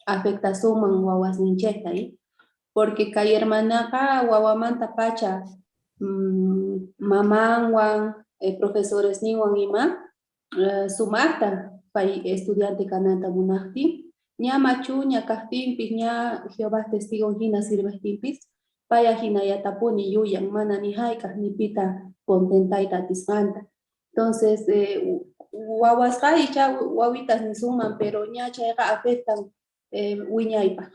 afectación wawas nincheta, porque kay hermanaka wawamanta pacha mamanwan, profesores niwan ima, sumakta pay estudiante kananta munaqti, ña machu ña kajtinpis, ña Jehová testigo hina sirvejtinpis, paya hinayatapuni yuyan mana ni haykaj ni pita contentayta tisqanta. Entonces, wawasqa icha wawitas ni suman, pero ña chayqa afectan wiñaypaq.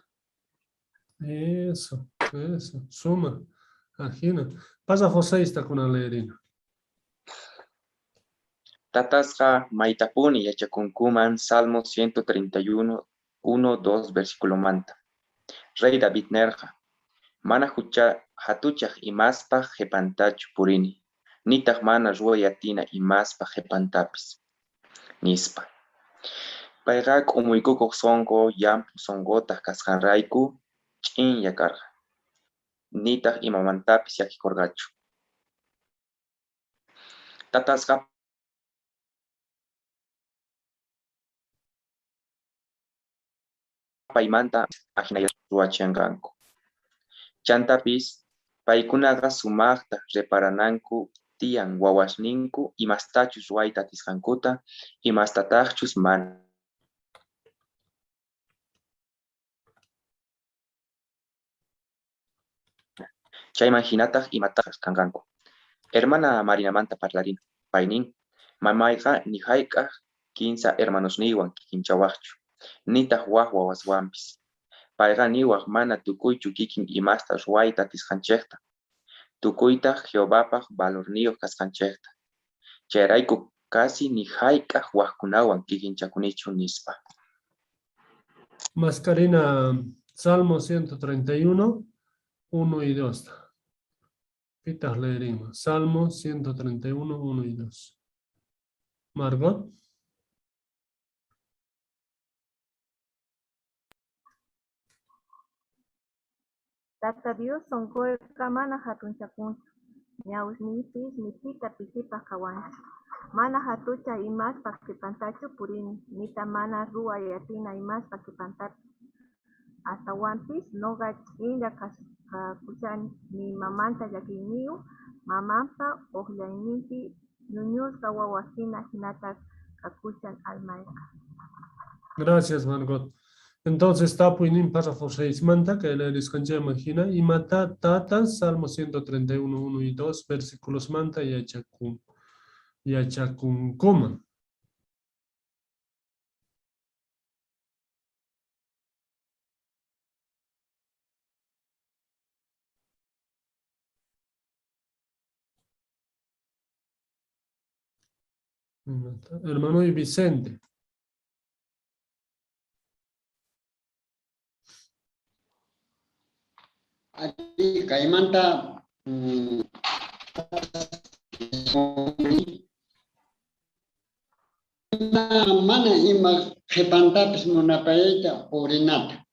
Eso, suma. Ajina. Pasa José está con alerina. Tatasqa maitapuni yachakunkuman Salmo 131, 1, 2, versículo manta. Rey David nerja. Mana hatuchaj imaspaj jepantachu purini. Nitaq mana ruwayatina imaspaj jepantapis. Nispa. Payqa k'umuykukuq songo llampu songotaj kasqanrayku ch'in yakarqa. Nitaq imamantapis yakikurqachu. Tatasqa paymanta ajinaya ruwachanqanku. Chantapis, paykunaqa sumaqta reparananku tiyan wawasninku imastachus ruwayta atisqankuta imastataqchus mana. Chayman hinataq imataq kanqanku. Hermana Marinamanta parlarin, paynin, mamayqa ni hayk'aq 15 hermanosniwan kikinchawaqchu, nitaq wawaswanpis. Payqa niwaq mana tukuychu kikin imasta ruwayta atisqanchikta. Tukuytaq Jehovapaq valorniyuq kasqanchikta. Chayrayku kasi ni hayk'aq waqkunawan kikinchakunichu nispa. Mascarina, Salmo 131, 1 y 2. Pitas leerimos. Salmo 131, 1 y 2. Margot. Tata Dios songoyqa mana hatunchakunchu. Ñawisniypis nipita pisipaq qawanchu. Mana hatucha imaspaq kipantachu purini. Nita mana ruwayatina imaspaq kipantapis. Astawanpis noqa ch'inlla kuchani ni mamanta llakiyniyu, mamanta uqllayninpi ñuñusqa wawahina hinata kakuchan almayqa. Gracias, Margot. Entonces, tapu inin párrafo 6 manta, que le descanché imagina, y mata tatas, Salmo 131, 1 y 2, versículos manta y achacun coma. Hermano Vicente. Adi kaimanta mana ima qhipantapis munapayayta purinata.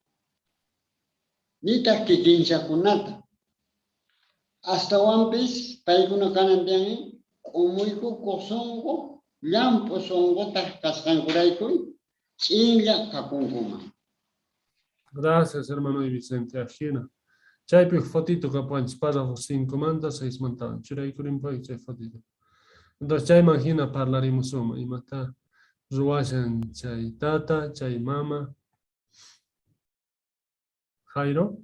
Nita kikinchakunata. Astawanpis paykuna kanantianmi umuyku kusongo llampu songota kasqankuraykuy ch'inlla kapunkuman. Gracias, hermano Vicente. Ajina. Chaypi fotito kapuanchis párrafo 5 manta 6 manta. Churaykurinpay chay fotito. Entonces chay imagina parlarimos uma. Imata ruwashan chay tata, chay mama. Jairo.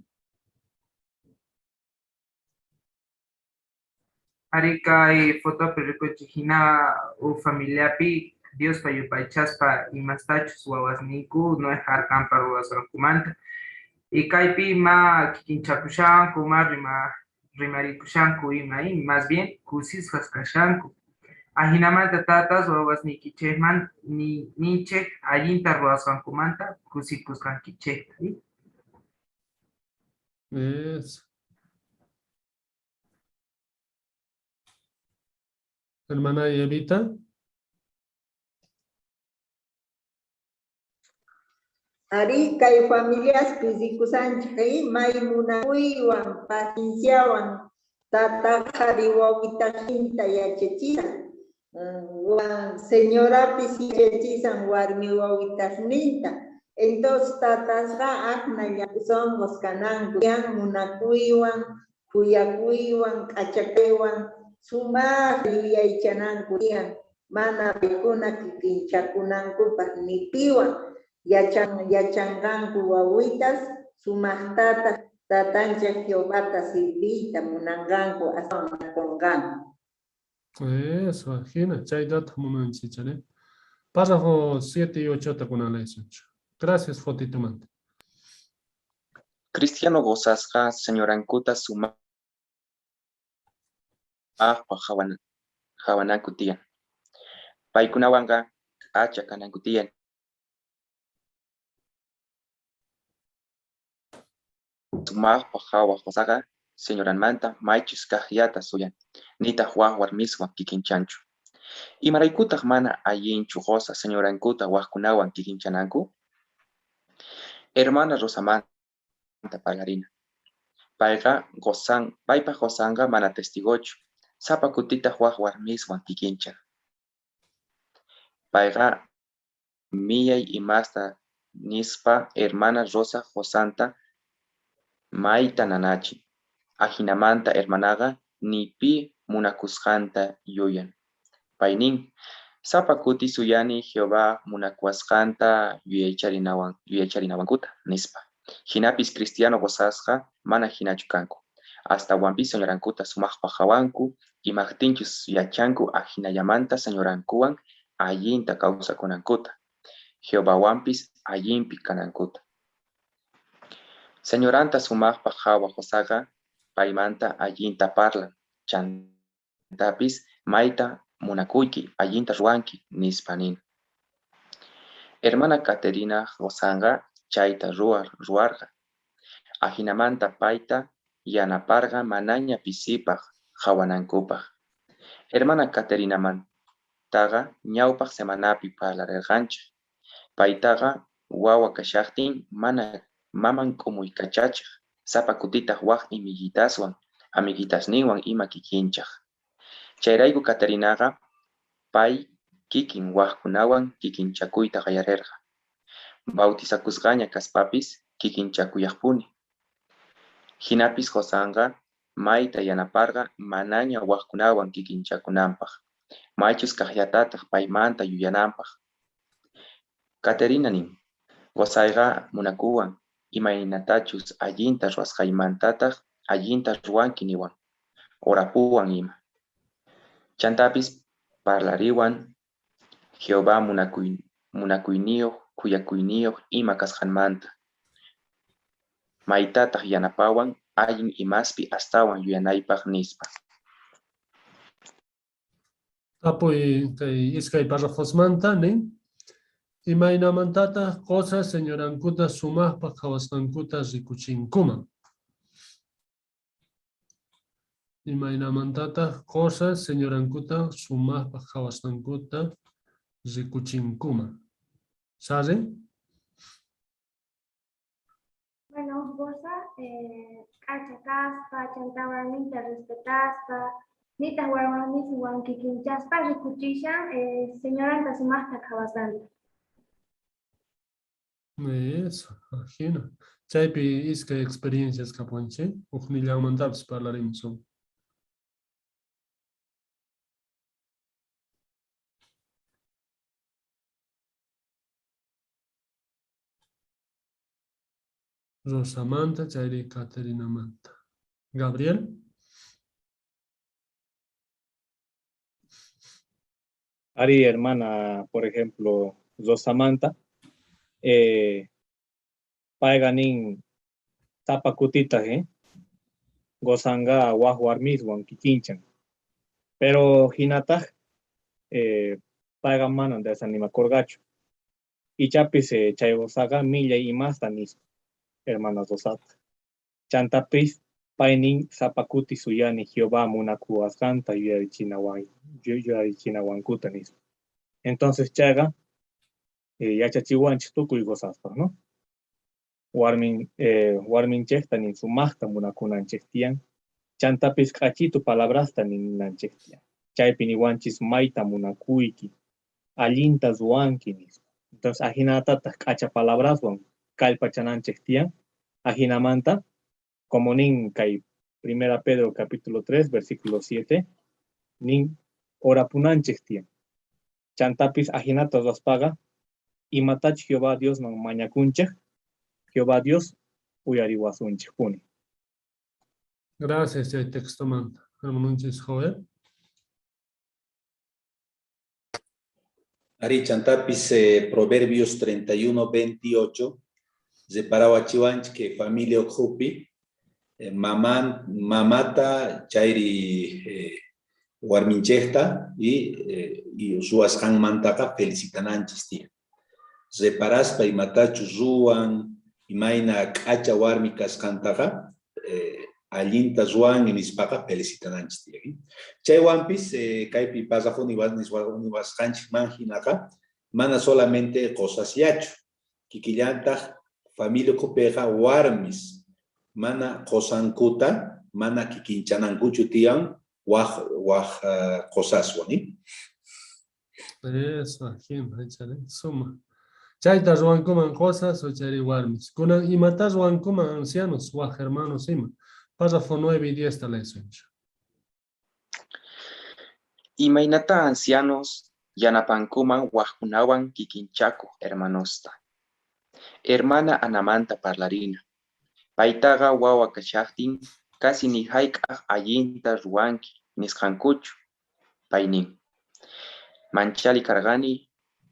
Arikay fotopi rikuchijina u familiapi Dios payupaychaspa imastachus wawasniku no harkampa ruwasqankumanta. Y kaypi ma kikinchakushanku ma rimarikushanku ima más bien kusisqas kashanku. Ahinamanta tatas wawasnikichayman ninchek allinta ruwasqankumanta kusikusqankichayta. Eso. Hermana Evita. Ari kay familias pizikusanchik maymunakuywan pacienciawan tataqari wawitahinta yachachisan señorapis yachachisan warmi wawitaqninta entonces tatasqa aqna songos kananku munakuywan kuyakuywan k'achakaywan sumaq yuyaychananku mana paykuna kikinchakunankupaq nipiwan yachanganku wawitas sumaqtata tatanchak Jehovata sirviyta munanganku asanakunganku. Eso, ajina. Chay data munanchichane. Párrafo 7 y 8 takunala eso. Gracias, fotito manta. Cristiano gozasqa señorankuta suma hawananku tiyan. Paykunawanqa acha kananku tiyan. Sumaqpa hawajosaqa señoranmanta maychus kaqllata suyan. Nita warmiswan kikinchanchu. Imaraykutaq mana allinchu goza señorankuta waqkunawan kikinchananku? Hermana Rosamanta Parlarina. Paypa gozanqa mana testigochu. Sapa kutita warmiswan kikinchan. Payqa miyay imasta nispa hermana Rosa Josanta mayta nanachin. Ajinamanta hermanaqa nipi munakusqanta yuyan. Paynin sapa kuti suyani Jehová munakuasqanta yuyaycharinawankuta nispa. Hinapis cristiano gozasqa mana hinachu kanku. Hasta wampis señorankuta sumaqpa hawanku imaqtinchus yachanku ajinallamanta señorankuwan allinta kawsakunankuta. Jehová wampis allinpi kanankuta. Señoranta sumaqpa hawajosaqa paymanta allinta parlan. Chantapis mayta munakuyki allinta ruanki nispanin. Hermana Caterina gozanqa chayta ruarqa. Ajinamanta payta yanaparqa manaña pisipaq hawanankupaq. Hermana Caterina mantaqa ñawpaq semanapi parlarirqanchik. Paytaqa wawa kashaqtin mana maman k'umuykachachik. Sapa kutitaq waq amiguitasninwan ima kikinchaq. Chayrayku Caterinaqa pay kikin waqkunawan kikinchakuyta qallarirqa. Bautizakusqaña kaspapis kikinchakuyaqpuni. Hinapis gozanqa mayta yanaparqa manaña waqkunawan kikinchakunanpaq. Maychus kaqllatataq paymanta yuyananpaq. Caterina nin, gozayqa munakuwan imaynatachus allinta ruwasqaymantataq allinta ruwanki niwan. Orapuwan ima. Chantapis parlariwan Jehová munakuyniyuq kuyakuyniyuq ima kasqanmanta. Maytataq yanapawan allin imaspi astawan yuyanaypaq nispa. Apoy kay iskay párrafosmanta nin. Imaynamantata cosas señorankuta sumaqpa qhawasqankuta rikuchinkuman. Imaynamantata cosas señorankuta sumaqpa qhawasqankuta rikuchinkuman. ¿Saben? Bueno, Bosa, kachakaspa, chantawarmita respetaspa, nita warmamis wan kikinchaspa rikuchishan, señoranta sumaqta qhawasqanta. Eso, imagino. Chaypi iskay experiencias kapunchi, uqnillamantapas parlarinsun. Rosamanta, chayri Caterina Manta. Gabriel? Ari, hermana, por ejemplo, Rosamanta, paiganin tapakutita, gozanga wahuarmiswan kikinchan. Pero hinata, paigan manan de desanima corgacho. Y chapis chayosaga milla y más tanis, hermanas Rosata. Chantapis, painin zapacuti suyani Jehová munakuasganta yuyarichinahuancutanis. Entonces chaga, yachachihuanch tuku y gozaspa, ¿no? Warmin chehtanin sumachta munakunanchehtian, chantapis kachitu palabrastanin nanchehtian. Chaypiniwanchis maita munakuiki, allinta zuankinis. Entonces, ajinatata kacha palabraswan, kalpachananchehtian, ajinamanta, como nin kai 1 Pedro capítulo 3, versículo 7, nin orapunanchehtian. Chantapis ajinatas las paga, y matach Jehová Dios man mañacuncheh, Jehová Dios uyariwasuncheh puni. Gracias, chay texto manta. Hermanunchis Joel. Ari chantapis Proverbios 31:28, separaba chivanch que familia okhupi, mamata chairi warminchehta y suashan mantaka felicitananchis tia. Reparaspa y matachu ruan imaina kacha warmi kaskantaka allinta ruan inispaka felicitananchis tia. Chay wampis kaypi pasajun niwasqanchik manhinaka mana solamente cosas yachu. Kikillantaq familia kupega warmis mana qosankuta mana kikinchanankuchu tiyan cosas wani. Eso, suma. Chayta ruankuman cosas o chari warmis. Kunan imatas ruankuman ancianos, waj hermanos ima. Párrafo 9 y 10 tal eso. Imaynata ancianos yanapankuman wajkunawan kikinchaku hermanosta. Hermana Anamanta parlarina. Paitaga wawa kachahtin casi ni haikah allinta ruanki nisqankuchu. Painin. Manchali kargani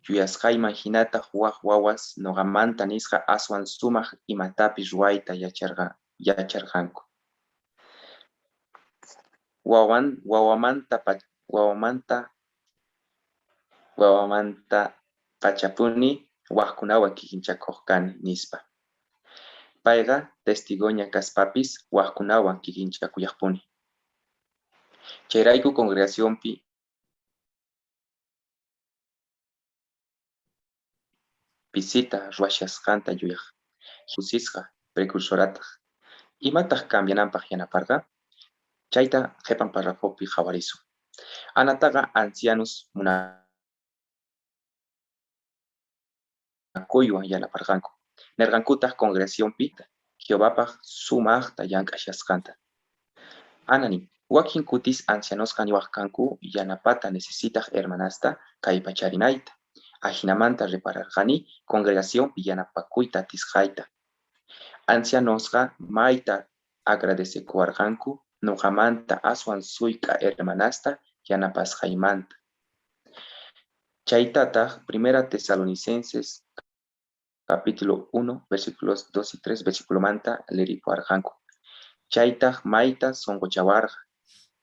yuyasqayman hinata wawas nogamanta nisqa aswan sumaq imatapi ruayta yacharqanku. Wawamanta pachapuni wajkunawan kikinchakuqkani nispa. Payqa testigoña kaspapis wajkunawan kikinchakuyaqpuni. Chayrayku congregacionpi visita ruwashasqanta yuyaq Jesusisqa precursorataq. Imataq cambiananpaq yanaparqa? Chayta qhipan párrafopi qhawarisun. Anataqa ancianos munakuywan yanaparqanku. Nerqankutaq congregacionpi Jehovapaq sumaqta llank'ashasqanta. Ananin, wakin kutis ancianosqa niwaqkanku yanapata necesitaq hermanasta kaypacharinayta. Ajinamanta repararqani congregacionpi yanapakuyta atisqayta. Ancianosqa mayta agradecekuwarqanku nuqamanta aswan suyqa hermanasta yanapasqaymanta. Chaytataq 1 Tesalonicenses capítulo 1 versículos 2 y 3 versículo manta leripuarqanku. Chaytaq mayta songochawarqa.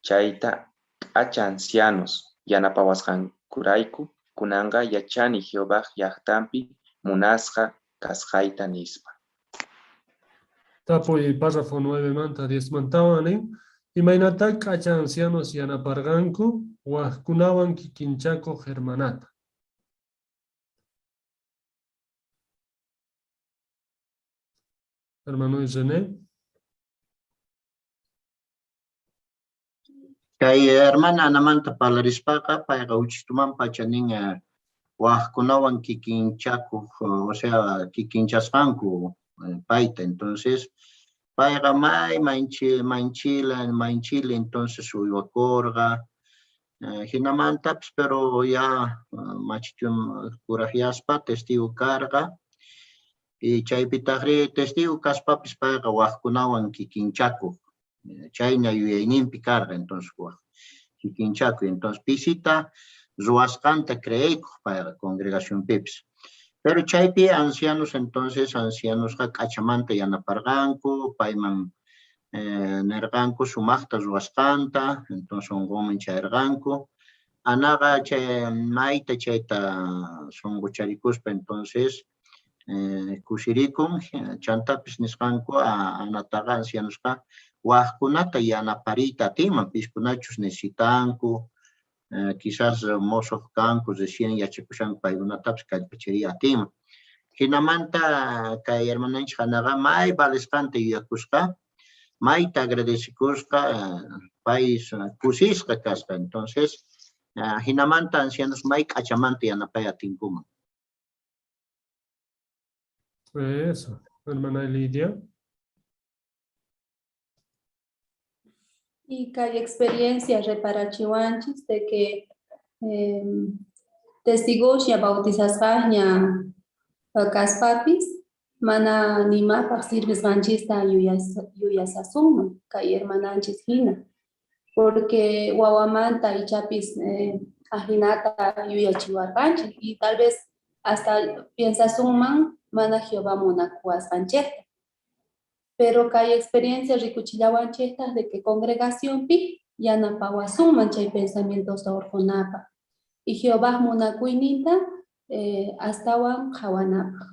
Chayta acha ancianos yanapawasqankurayku kunanga yachani Jehová llaqtampi munasqa kasqayta nispa. Tapuy párrafo 9 manta 10 mantawan imaynata k'acha ancianos yanaparqanku waqkunawan kikinchakuq hermanata. Hermano René. Kay hermana anamanta parlarispaqa payqa uchitumanpacha nin waqkunawan kikinchakuq, o sea, kikinchasqanku payta. Entonces, payqa manchila entonces uywakurqa, hinamantapis, pero ya machichun kuraqyaspa testigo karqa, y chaypitaqri testigo kaspapis payqa waqkunawan kikinchakuq, chayña yuyayninpi karqa, entonces kikinchakuq, entonces pisita ruwasqanta creeykuq payqa congregacionpipis. Pero chaypi ancianos, entonces ancianosqa k'achamanta yanaparqanku, payman nirqanku sumaqta ruwasqanta, entonces unqunman charirqanku. Anaqa chay mayta chayta sunqucharikuspa, entonces kushirikun, chantapis nisqanku anataqa ancianosqa waqkunata yanapariyta atinman, pishkunachus necesitanku, quizás mozoq kanku, recién yachakushanku paykunatapis kallpachiriy atinman. Hinamanta kay hermananchik hanaqa may valesqanta yuyakusqa, mayta agradecikusqa, pay kusisqa kasqa, entonces hinamanta ancianos may k'achamanta yanapay atinkuman. Eso, hermana Lidia. Y hay experiencia reparachiwanchis de que testigos ya bautizasqa ña kaspapis mana nimapaq sirvisqanchista yuyasasunman kay hermananchis hina, porque wawamanta ichapis ajinata yuyachiwarqanchik y tal vez hasta piensasunman mana Jehová munakuwasqanchikta. Pero kay experiencia rikuchillawanchikta de que congregacionpi yanapawasunman chay pensamientos orjonapa y Jehová munakuyninta astawan qhawanapaq.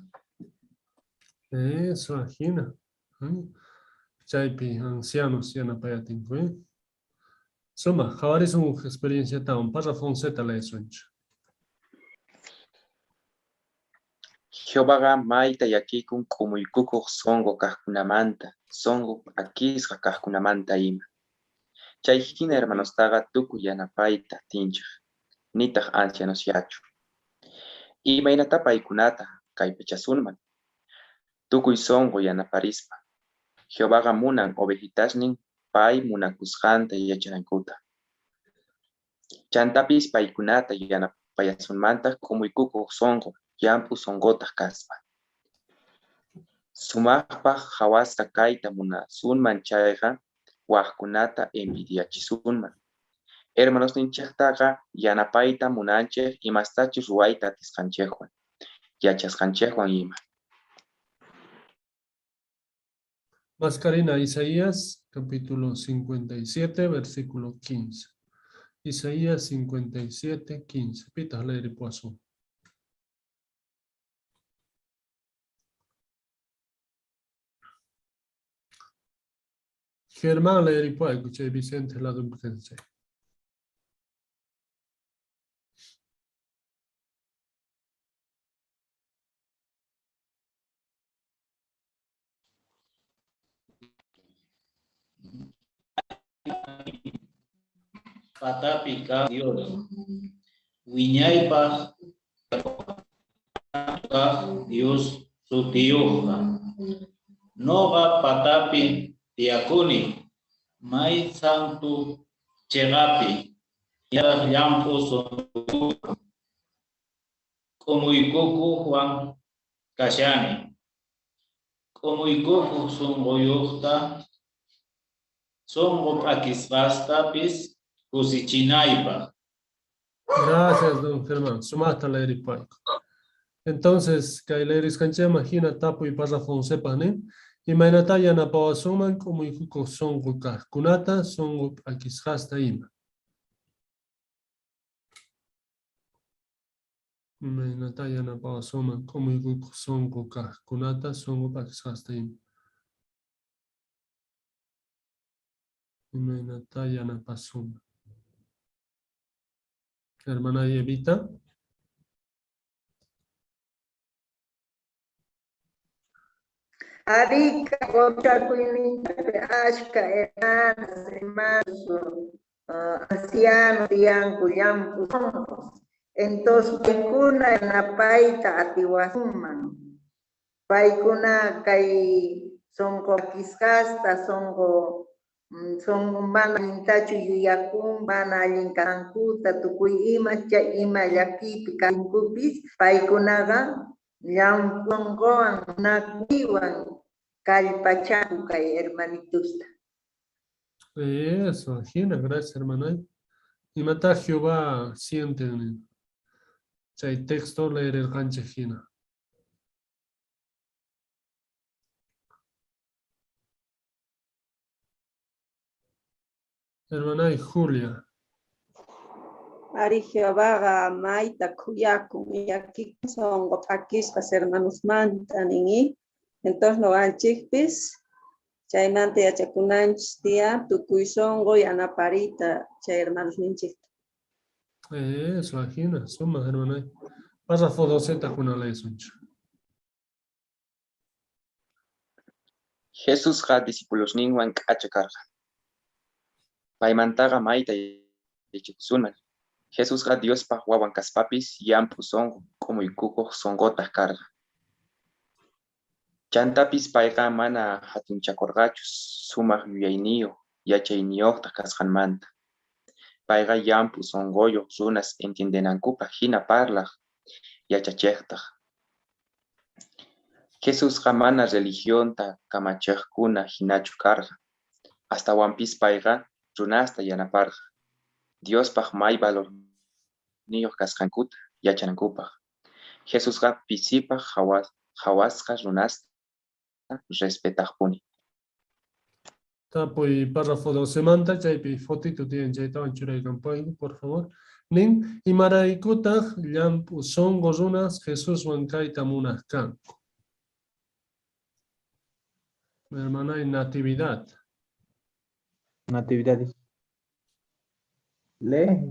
Eso, ajina. Chaypi ancianos yanapayatinkuy. Suma, jawaris un experiencia taun, párrafo 11 la esunch. Jehová maita yakikun kumuykukuq songo kaqkunamanta, songo akisqa kaqkunamanta ima. Chay hina hermanostaqa tukuy yanapayta tinchaq, nitaq ancianos yachu. Imaynata paykunata kaypachasunman, tukuy songo yanaparispa. Jehová munan ovejitasnin pay munakusqanta yachanankuta. Chantapis paykunata yanapayasunmanta kumuykukuq songo, llampu songotaq kaspa. Sumaqpaq hawasqa kayta munasunman chayqa waqkunata envidiachisunman. Hermanosninchiktaqa yanapayta munanchik imastachus ruwayta atisqanchikwan, yachasqanchikwan ima. Mascarina Isaías, capítulo 57, versículo 15. Isaías 57, 15. Pita leer poasu. Germán leer poa, escuché Vicente la Dumpense. Patapika Dios, Wiñaypa Dios sutiyuqa, Noga patapi diakuni, May santu chegapi, Ya llampu sontuqa, Komuykuku Juan Kashani, Komuykuku songoyuqta, Songo akisqastapis kusichinaypa. Gracias, don Germán. Sumata la eripaik. Entonces, Kaileris Cancha, imagina tapo y párrafo 11 pane. Y mainataya na pawasuman como ikuko songo kunata songo akishasta ima. Imaynata yanapawasuma q'umuykuq sunqu kaqkunata sunqu p'akisqastaimi. Imaynata yanapasuma. Hermana Evita. Arica, Gochacuininta, Ashka, hermanos, ancianos, tiangu, llampu, entonces, paikuna napaita atiwasuman. Paikuna kay songo kiskasta, songo mana intachu yuyakun, mana alinkankuta, tukuy ima llakipi kankupis, paikunaga llampungoan, nakiwan, kallpachaku kay hermanitusta. Eso, Gina, gracias, hermana. Y mata Jehová siente. Chay texto leer el canche Gina. Hermana y Julia. Ari Jehová maita kuyakun y aquí son aquistas hermanos manta ningi. Entonces no anchipis. Chaymante yachakunanchis tia tukuysongo y anaparita chay hermanos ninchis. Eso, Gina, suma, hermana. Pasa fodoseta con la esuncha. Jesús ha discípulos ninguan kachakarga. Paimantaga maita yechikusunan. Jesús ha Dios pa huawan kaspapis yampu songo como ikuko songota carga. Chantapis paiga mana hatun chakorgachus sumag yuyainio yachainiohta kashanmanta. Paiga yampu songoyo runas entiendenankupa hina parlag yachachekta. Jesús jamana religión ta kamachekuna hinachu carga. Hasta wampis paiga runasta yanaparga. Dios pag may valor niyo kaskankuta yachanankupa. Jesús ga pisipa hawaska runasta respetajpuni. Tapo y párrafo 12 manta, chaypi fotito tienen chaytawan churay campoy, por favor. Nin, y maraikuta llampu songo runas Jesús wankaita munaskanku. Mi hermana y Natividad. Natividad. Lee.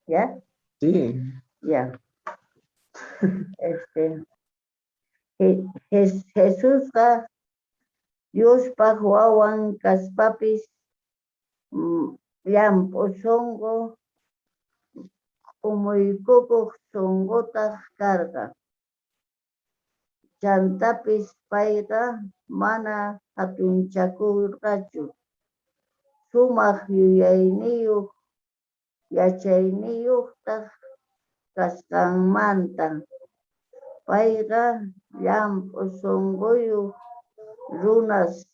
¿Ya? Sí. Ya. Jesús ka Dios pahuawan kaspapis llampu songo umuykukuq songota karga. Chantapis payqa mana hatunchakurqachu. Sumaq yuyayniyuq yachayniyuqtaq kasqanmanta. Payqa llampu songoyuq runas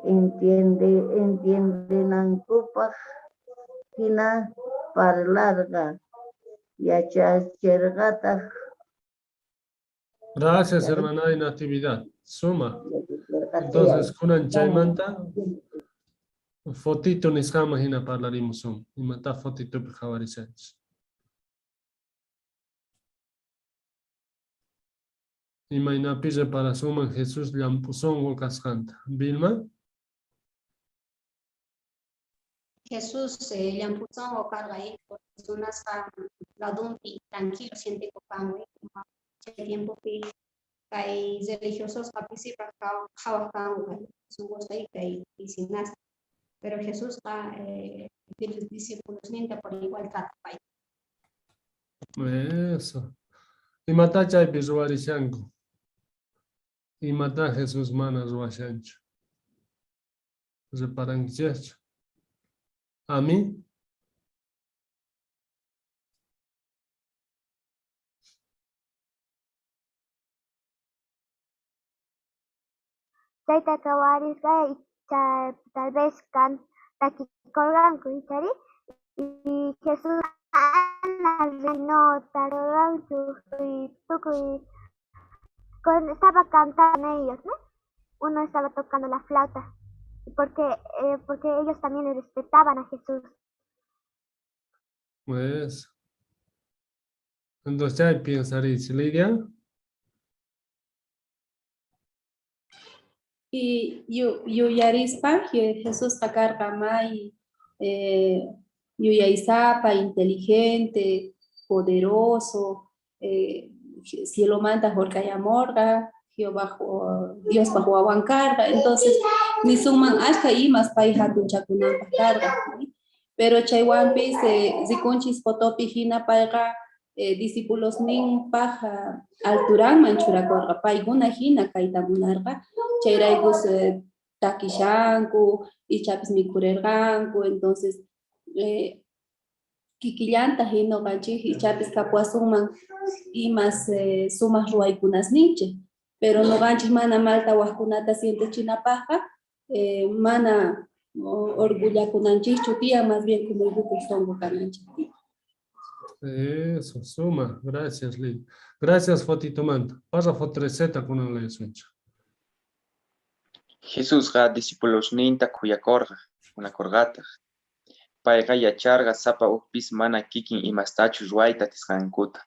entiendenankupaq hina parlarqa yachachirqataq. Gracias, hermana y Natividad. Suma. Entonces, kunan chaymanta, fotito niskama hina parlarimos un. Y mata fotito pejavarisach. Y maina pille para suma Jesús llampusongo cascanta. Vilma. Jesús llampusongo carga ahí, porque personas la dumpi tranquilo siente copamo y tiempo que hay religiosos participan jawacán su voz ahí que y sin nada. Pero Jesús los discípulos nienta por igual trata. Eso. Y mata chay pisuarishanko. Y mata Jesús mana ruashancho. Reparan checho. A mí. Chayta kawarisqa y tal vez kan takikorqanku ichari y Jesús no taroranchu y tukuy estaba cantando ellos, ¿no? Uno estaba tocando la flauta porque ellos también le respetaban a Jesús. Pues Entonces ya pensaréis, Lidia. Y yo yarispa, Jesús tacarga mai, yo yaisapa, inteligente, poderoso, cielo manda jorga morga, Jehová, Dios bajo aguancarga, entonces ni suman hasta y más paija tunchakunan carga. Pero chaywampis, zikunchis potopi hina paija, discípulos nin paja alturan manchurakorga, paiguna hina kaitamunarga, chayraigus takishanku, ichapis mikurerganku, entonces kikillanta hino ganchi, ichapis kapuasuman y más sumas ruaykunas ninche, pero no ganchi mana malta wajkunata siente chinapaja, mana orgullakunanchichu tía, más bien como el grupo songo kananchi. Eso, suma. Gracias, Lid. Gracias, Fotito Manta. Pasa foto receta con una lesucha. Jesús ga discípulos ninta kuyakorga, una korgata. Paiga yacharga sapa upis mana kikin imastachu ruaita tiskankuta.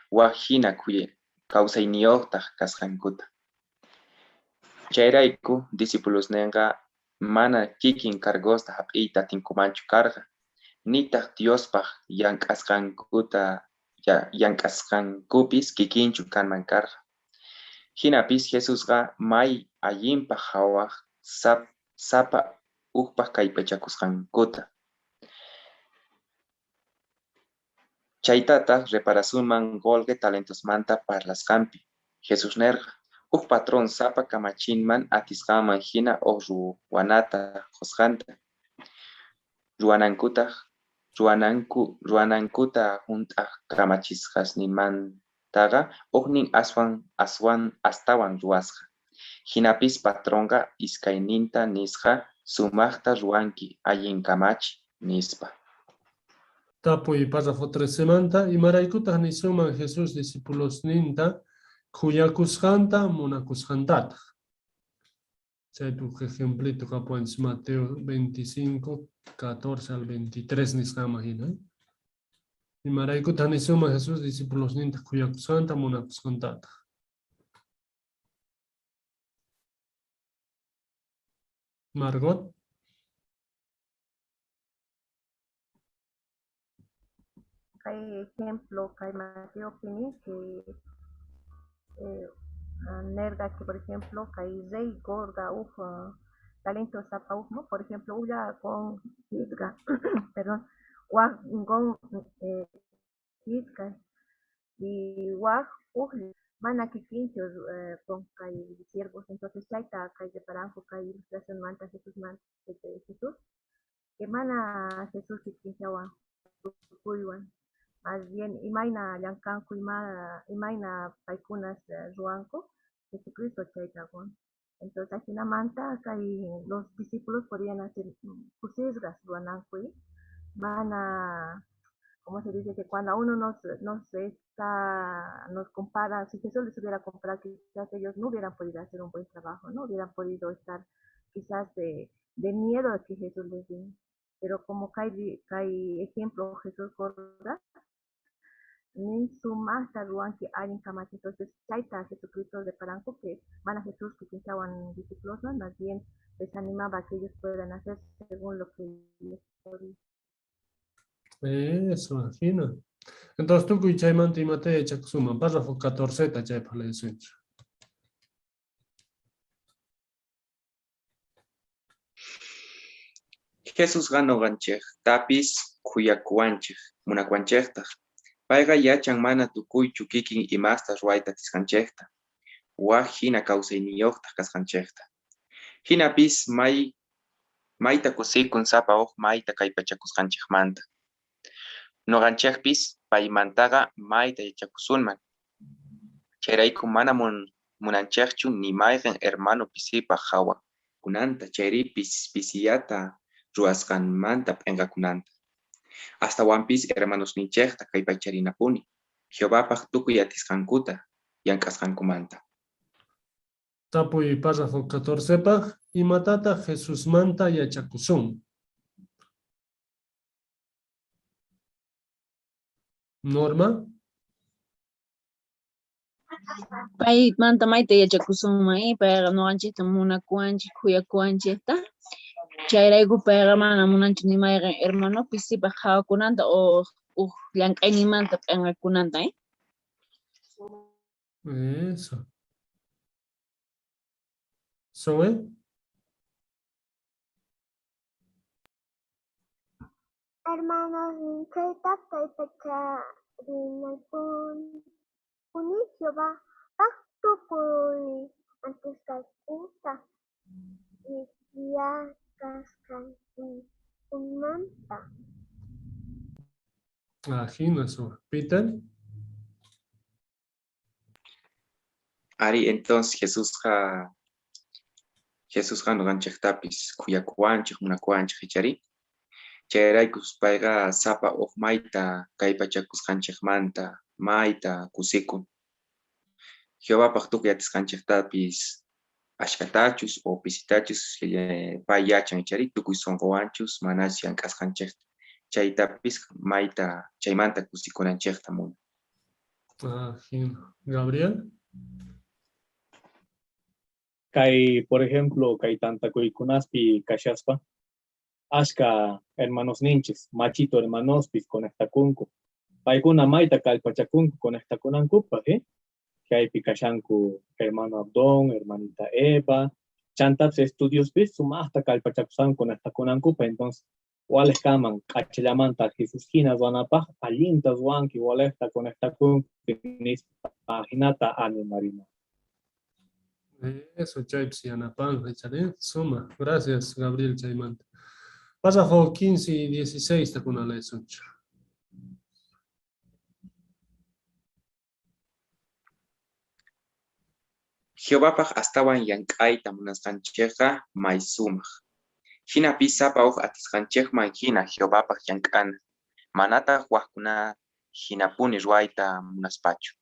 Wajina kuye causa iniokta kaskankuta. Chayraiku discípulos nenga mana kikin cargosta hapita tinkumanchu karga. Nita Diospaj yankaskankupis kikinchu kanman karga. Hinapis Jesús ga may ayimpa hawaj sapa ukpaj kaypachakusqankuta. Chaytata reparasunman golge talentosmanta parlaskampi. Jesús nerga. Patrón sapa kamachinman atisqaman hina ruanata josqanta. Ruanankuta junt'aq kamachisqasnimantaqa uqnin astawan ruwasqa. Hinapis patronqa iskayninta nisqa sumaqta ruanki allin kamachi nispa. Tapo y pasa foto semanta y maraikuta ni suman Jesús discípulos ninta kuyakushanta munakushantata. Chay tu ejemplito que pones Mateo 25, 14 al 23 ni se imagina. Y maraikuta ni suman Jesús discípulos ninta kuyakushanta munakushantata. Margot. Hay ejemplo, hay Mateo Pini, que nerga que por ejemplo, hay rey gorda, talento sapa, ¿no? Por ejemplo, uya con hizga, perdón, wag con hizga, y wag mana que quinchos con hay siervos, entonces chaita, hay de paranjo, hay ilustración manta Jesús, Jesús, que mana Jesús que quinchawa, más bien imaina llankanku imaina paikunas ruanco Jesucristo chaytagon. Entonces aquí en manta acá los discípulos podían hacer kusisgas ruananku, van a, como se dice, que cuando uno nos compara, si Jesús les hubiera comparado, quizás ellos no hubieran podido hacer un buen trabajo, no hubieran podido estar quizás de miedo a que Jesús les diga. Pero como hay ejemplo Jesús gorda, ni sumasta ruan que hay en Camacho, entonces chaita Jesucristo de Paranco, que van a Jesús que pensaban discípulos, ¿no? Más bien les animaba a que ellos puedan hacer según lo que les podía. Eso, imagina. Entonces tú que chay mante y mate chaksuma, pasa fue 14 chay para la esencia. Jesús gano ganchej, tapis kuyakuanchej, munakuanchejtaj. Paiga yachan mana tukuy chukikin y mastas ruaita tiskanchejta. Hina causayniyojtaj kaskanchejta. Hinapis maita kusikun sapa maita kaypachakuskanchejmanta. Noganchejpis paymantaga maita yachakusunman. Chayrayku mana munanchejchu ni mayqin hermano pisipa hawa kunanta chayri pisiyata ruasqanmanta p'enqakunanta. Hasta wampis hermanos ninchejta kaypacharinapuni. Jehovapaq tukuy atisqankuta llank'asqankumanta. Tapo y párrafo 14 y matata Jesús manta yachakusun. Norma. Pay manta maite yachakusunmay payqa nuqanchikta munakuanchik kuyakuanchikta chayrayku payqa mana munanchu nimayqa hermanopis sipaq hawakunanta o llank'aynimanta p'inqakunanta Eso. Zoe? Hermanos, ninchayta kaypacharinaypun Jehová tukuy antisqaykuta yakasqankunamanta. Ajina, Zoe. Peter? Ari, entonces Jesúsqa nuqanchiktapis kuyakuanchik, munakuanchik ichari. Chayraykus payqa sapa mayta kaypachakusqanchikmanta mayta kusikun. Jehovapaq tukuy atisqanchiktapis ashkatachus o pisitachus pay yachan ichari tukuy sonqowanchus manachu llank'asqanchikta. Chaytapis mayta chaymanta kusikunanchikta munan. Ajina. Gabriel? Kay, por ejemplo, kay tantakuykunaspi kashaspa, ashka hermanos ninchis, machito hermanospis conectakunku. Paykuna mayta kallpachakunku conectakunankupa, Kaypi kashanku hermano Abdón, hermanita Eva, chantaps estudiospis sumaqta kallpachakusanku conectakunankupa, entonces wales kaman k'achallamanta Jesus hina ruanapaq allinta ruanki walejta conectakunku nispa paginata animarina. Eso, chaypis yanapanja, chari. Suma. Gracias, Gabriel chaymanta. Párrafo 15 y 16 takuna laysunchu. Jehovapaq astawan llank'ayta munasqanchikqa may sumaq. Hinapis sapa atisqanchikman hina Jehovapaq llank'ana. Manataq waqkuna hinapuni ruayta munaspachu.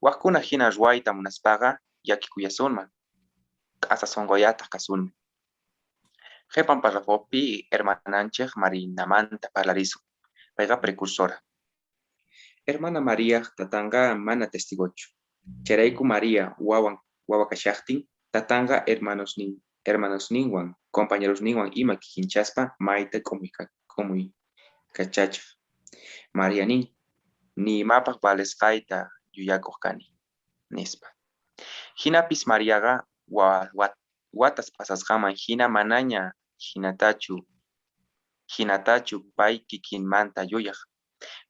Waqkuna hina ruayta munaspaqa llakikuyasunman. K'asa sonqoyataq kasunman. Qhipan párrafopi hermananchik Marinamanta parlarisun. Payqa precursora. Hermana María tatanqa mana testigochu. Chayrayku María wawa kashaqtin tatanqa hermanosninwan, compañerosninwan ima kikinchaspa mayta comuykachachaq. María nin, nimapaq valesqayta yuyakuq kani, nispa. Hinapis Mariaqa watas pasasqaman hina manaña hinatachu pay kikinmanta yuyaq.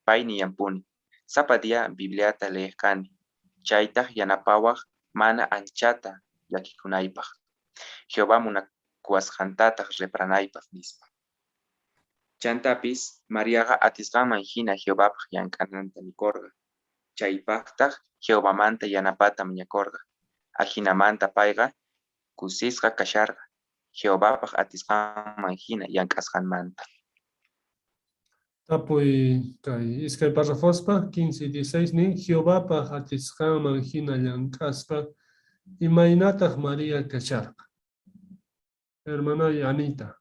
Pay niyampuni. Sapa dia Bibliata leeq kani. Chaytaq yanapawaq mana anchata llakikunaypaq. Jehová munakuasqantataq repranaypaq nispa. Chantapis Mariaqa atisqaman hina Jehovapaq llank'ananta mikurqa. Chaypaqtaq Jehovamanta yanapata mañakurqa. Ahinamanta payqa kusisqa kasharqa. Jehovapaq atisqaman hina llank'asqanmanta. Tapuy kay iskay párrafospa 15 y 16 nin Jehovapaq atisqaman hina llank'aspa imaynataq María kasharqa. Hermana Anita.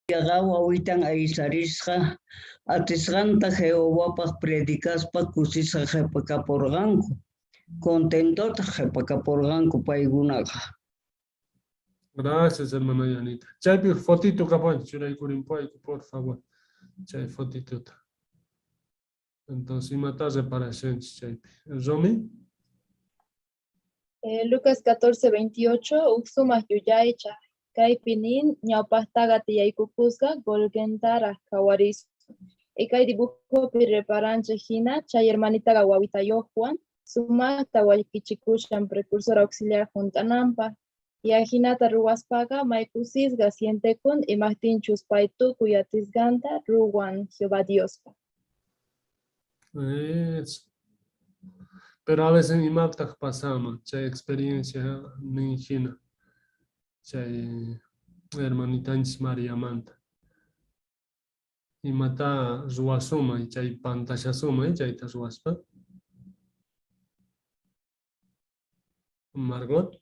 Wawitan aysarisqa atisqanta Jehovapaq predicaspa kusisqa qhipakapurqanku. Contentota qhipakapurqanku paykunaqa. Gracias, hermana Yanita. Chaypi fotito kapan, churaykurinpayku, por favor. Chay fotituta. Entonces, imata reparación chaypi. Romy? Lucas 14:28, uksumah yuyaycha. Kaypinin ñawpaqtaqa tiyaykukusqa golgentara kawaris. Kay dibujopi reparancha hina, chay hermanitaqa wawitayuqwan, sumaqta wallkichikushan precursora auxiliar juntananpaq. Yahinata ruwaspaqa maykusisqa sientekun imaqtinchus pay tukuy atisqanta ruwan Jehová Diospa. Eso. Pero a veces imaptaq pasamos, chay experiencia ninjina. Chay hermanitanchis María Manta. Imata ruwasuma, chay pantashasuma, chayta ruwaspa. Margot?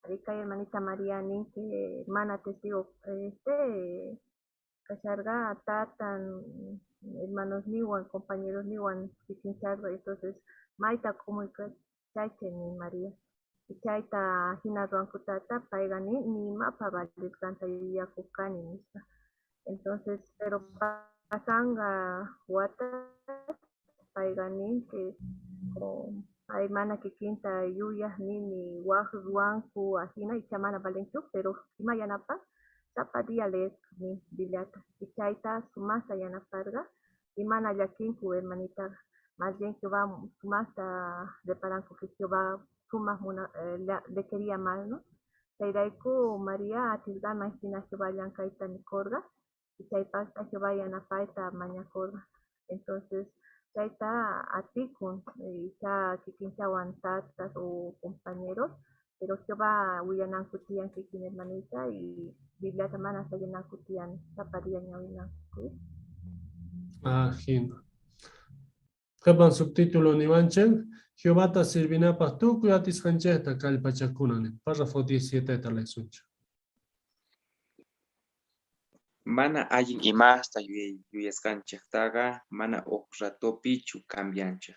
Rica hermanita María, que hermana testigo, Kasharga, tatan, hermanos niwan, compañeros niwan, kikincharga, entonces, maita comunica, chayche ni María. Y chayta hina ruankutata, paigani, ni mapa valiscanta y yakukani misma. Entonces, pero pasanga wata, paigani, que hay mana que quinta yuya ni waj ruanku ajina y chamana valenchu, pero mayanapa, tapadía lees ni bilata. Y chaita sumasa yanaparga, y mana yakinku hermanita. Más bien que va sumasa de paranco que va sumas le quería mal, ¿no? Chairaiku María atilga máquina que vayan caita ni corga, y chaipasta que vayan a paita maña corga. Entonces, chaita atikun, y cha kikinchawan tatas o compañeros, pero que va huyanan kutian que tiene hermanita y biblioteca mana sayanan kutian taparía ñawinan. Ajino. Kapan subtítulo niwanchen, Jehová ta sirvinapaq tukuy atisqanchayta kallpachakunani. Párrafo 17 talaysunchu. Mana allin imasta yuyasqanchiktaqa mana huk ratopichu cambianchik.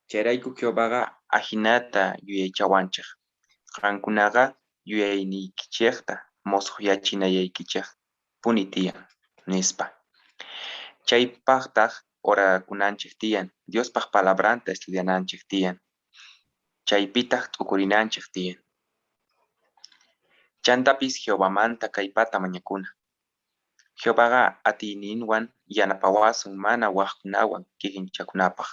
Chayrayku Jehováqa ajinata yuyaychawanchik. Qankunaqa yuyaynikichikta musuqyachinayaykichik punitiyan nispa. Chaypaqtaq orakunanchik tiyan, Diospaq palabranta estudiananchik tiyan. Chaypitaq t'ukurinanchik tiyan. Chantapis Jehovamanta kaypata mañakuna. Jehováqa atiyninwan yanapawasun mana waqkunawan kikinchakunapaq.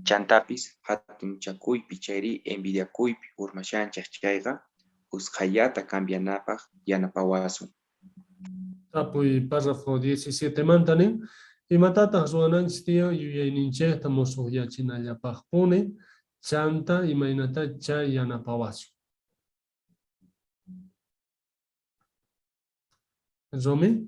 Chantapis hatun chakuypi chayri envidiakuypi urmashanchik chayqa usqayata cambianapaq yanapawasun. Tapuy párrafo 17 mantanin, imatataq ruwananchis tiyan yuyayninchikta musuqyachinallapaqpuni, chanta imaynata chay yanapawasun. Romy?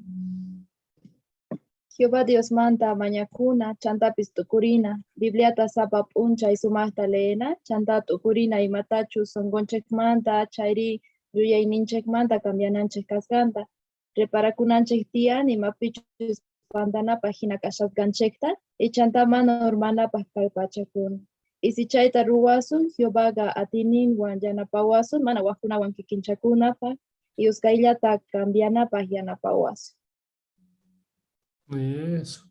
Jehová Dios manta mañakuna, chantapis tukurina, Bibliata sapa puncha y sumasta leena, chanta tukurina y matachu songonchek manta, chayri yuyayninchek manta cambiananchek kasganta, reparakunanchek tiyan y mapichus pantana página kashatganchekta, y chanta mano hermanapaj kalpachakun. Y si chayta ruwasun, Jehovága atinin wan yanapawasun, mana wakunawan kikinchakunapaj, y uskaillata cambianapaj yanapawasun. Eso.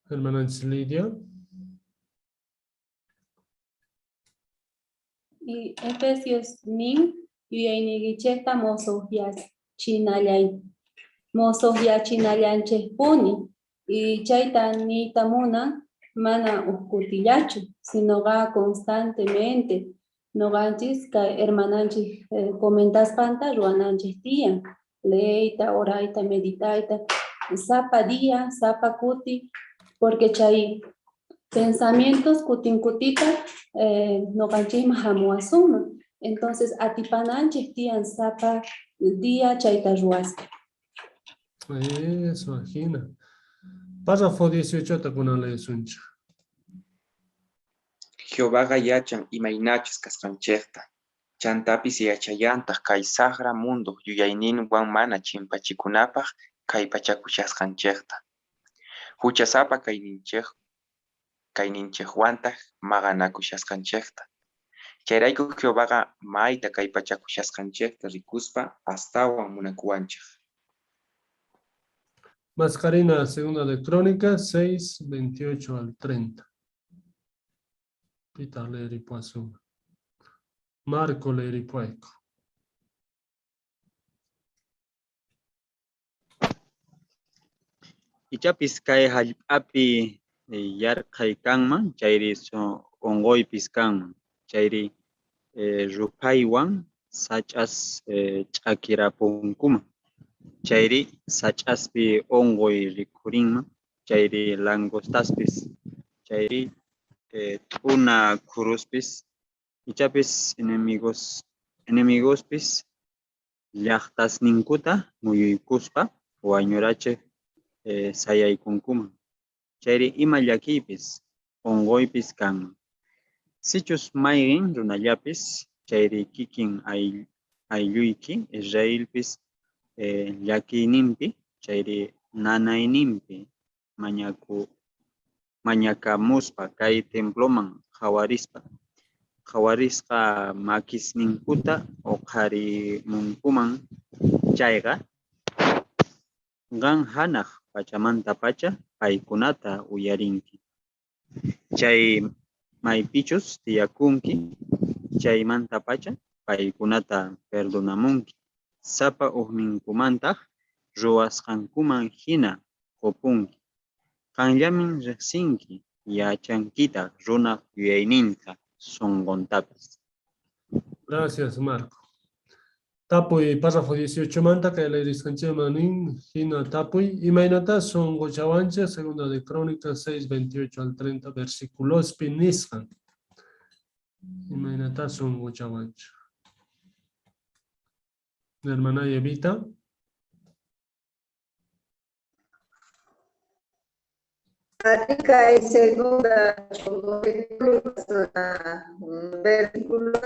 Hermana Lidia. Y Efesios nin yuyaynikichikta mosoqyachinallanchikpuni y chayta niytamuna mana uqkutillachu, sinoqa constantemente noqanchis kay hermananchik comentasqanta ruwananchik tiyan, leeyta, orayta, meditayta, sapa día, sapa kuti, porque chay pensamientos kutin kutita noqanchikman hamuwasunman. Entonces atipananchik tiyan sapa día chayta ruwasqa. Eso, ajina. Párrafo 18 kunan laysunchu. Jehováqa yachan imaynachus kasqanchikta. Chantapis yachayantaq kay saqra mundo yuyayninwan mana chimpachikunapaq kaypachakushasqanchikta. Huchasapa kayninchikwantaj maqanakushasqanchikta. Chayrayku Jehováqa mayta kaypachakushasqanchikta rikuspa astawan munakuwanchik. Mascarina, segunda de Crónicas, 6, 28 al 30. Peter Leri Poisson. Marco Leri Pueco. Ichapis kay hallp'api yarqaykanman, chayri ongoypis kanman, chayri rupaywan sach'as ch'akirapunkuman. Chayri sach'aspi ongoy rikurinman, chayri langostaspis, chayri t'una kuruspis, ichapis enemigospis llaqtasninkuta muyuykuspa wañurachik sayaykunkuman. Chayri ima llakiypis ongoypis kanman. Sichus mayqin runallapis chayri kikin aylluyki Israelpis llakiyninpi chayri nanayninpi mañakamuspa kay temploman hawarisqa makisninkuta uqharimunkuman chayqa qan hanaq pachamanta pacha paykunata uyarinki. Chay maypichus tiyakunki, chaymanta pacha paykunata perdonamunki. Sapa uqninkumantaq ruwasqankuman hina qupunki. Qanllamin riqsinki yachankita runa yuyayninta sunqontapis. Gracias, Marco. Tapuy párrafo 18 manta que le manin hina tapuy imaynata songochawancha segunda de Crónicas 6:28 al 30 versículos pinisqan. Imaynata songochawancha. Mi hermana Evita. Arika es segunda versículo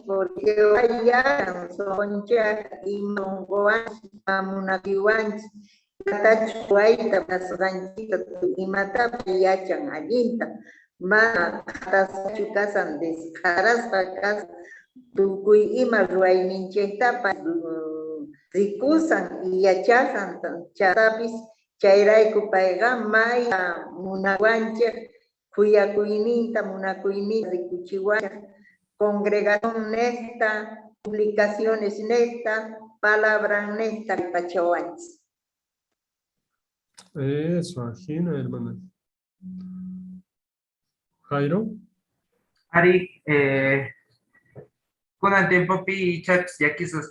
porque vayan soncha y mongoan amunakiwan tachuaita pasganchita y mata yachan allinta ma tas chukasan descaras pacas tukuy ima ruaynincheta pa rikusan y yachasan charapis chayrayku payqa maya munawanchik kuyakuyninta munakuyninta rikuchiwanchik congregación nesta, publicaciones nesta, palabra nesta pachawanchik. Eso, ajina, hermana. Jairo. Ari, kunan tiempo pi chaps yakisos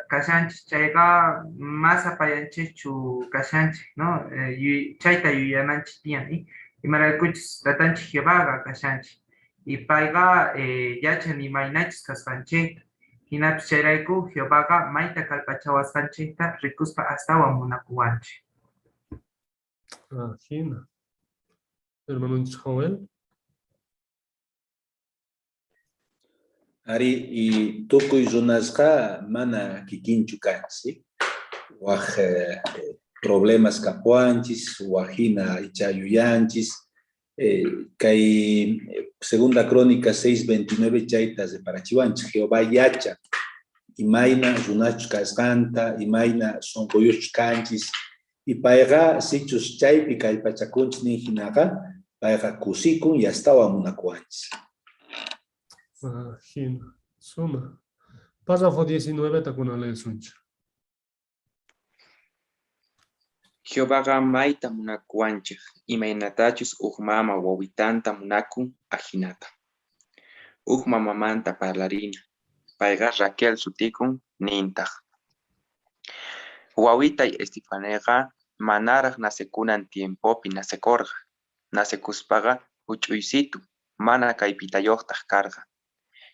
kashanchik chayqa más apayanchichu kashanchik, ¿no? Chayta yuyananchik tiyan, imaraykuchus tatanchik Jehová kashanchik. Y payqa yachan imaynachus kasqanchikta. Hinapis chayrayku Jehová mayta kalpachawasqanchikta rikuspa astawan munakuwanchik. Ajina. Hermano Joel. Ari, y tukuy runasqa mana kikinchu kansi, waj problemas kapuanchis, wajina ichayuyanchis, kay segunda crónica 6:29 chaytas de parachiwanchis, Jehová yacha, imayna runachus kasqanta, imayna sonquyuchus kanchis, y payqa sichus chaypi kallpachakunchis nin hinaqa, payqa kusikun y astawan munakuwanchis. Ajina. Suma. Párrafo 19 takunale suncha. Jehová mayta munakuanchik, imaynatachus mama wawitanta munakun ajinata. Mamamanta parlarina, payqa Raquel sutikun nintaq. Wawitay Estefanega manaraq nasekunan tiempopi nasekorqa. Nasekuspaqa huch'uysitu, mana kaypitayuqtaq karqa.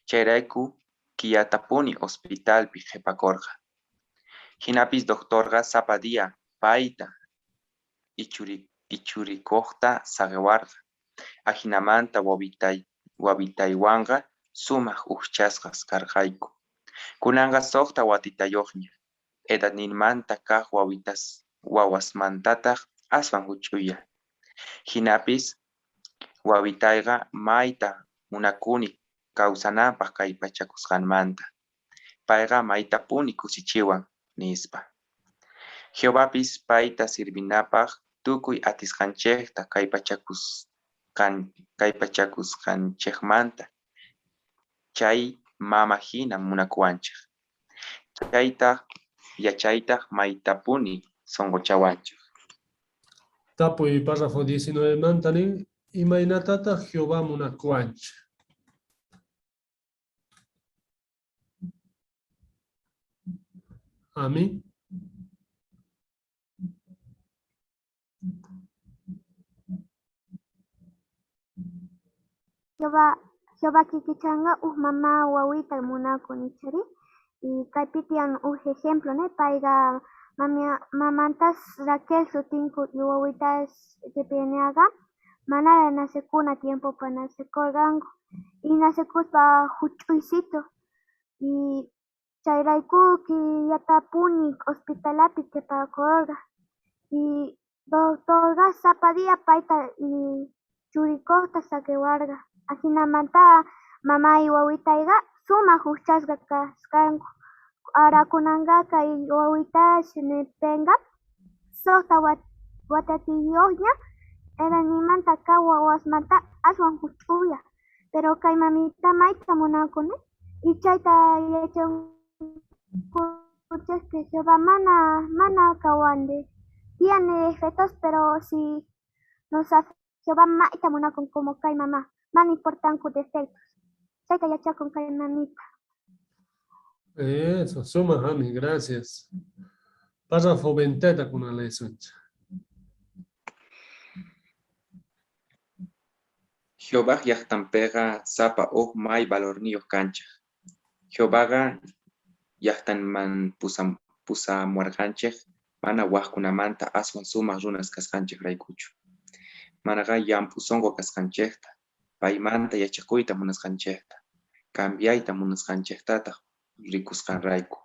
Chayrayku kiyatapuni hospitalpi qhipakorqa. Hinapis doctorqa sapa día payta ichurikuqta saqiwarqa. Ajinamanta wawitaywanqa sumaq uqchasqas karqayku. Kunanqa suqta watitayuqña. Edadninmanta kaq wawasmantataq aswan huch'uya. Hinapis wawitayqa mayta munakuni kawsanapaq kay pachakusqanmanta. Payqa maytapuni kusichiwan nispa. Jehovapis payta sirvinapaq tukuy atisqanchikta kay pachakusqanchikmanta. Chay mama hina munakuwanchik. Chaytaq yachaytaq maytapuni songochawanchik. Tapuy párrafo 19 mantanin imaynatata Jehová munakuwanchik. Amén. Jehová kikichanga mamá wawita munakunichari y kapitian ejemplo ne paiga mamantas Raquel sutinku y wawitas de peneaga manara nasekuna tiempo para nasekorgango y nasekuspa huch'uysito y chayraykuki yatapuni hospitalapi qhipakurqa. Y doctorqa sapa día payta churikuqta saqiwarqa. Hinamanta mamay wawitayqa sumaq huchasqa kasqanku. Arakunanqa kay wawitash niptinqa suqta watatiyuqña eranimanta kay wawasmanta aswan huch'uya. Pero kay mamita mayta munankuni y chayta yachankuchasqa Jehová mana kawandi. Tiene efectos, pero si nos hace Jehová mayta munakun como kay mamá, mana importanku defectos. Chayta yachakun kay mamita. Eso, suma, Jami, gracias. Párrafo 20 con la lección. Jehová yahtanpega sapa may valorniyos cancha. Jehová yahtan man pusa muerganchej mana wahkunamanta aswan sumaq runas kasqanchej raykuchu. Manaqa yampusongo kasqanchejta, paymanta yachakuyta munasqanchejta, cambiayta munasqanchejtataq rikusqanrayku.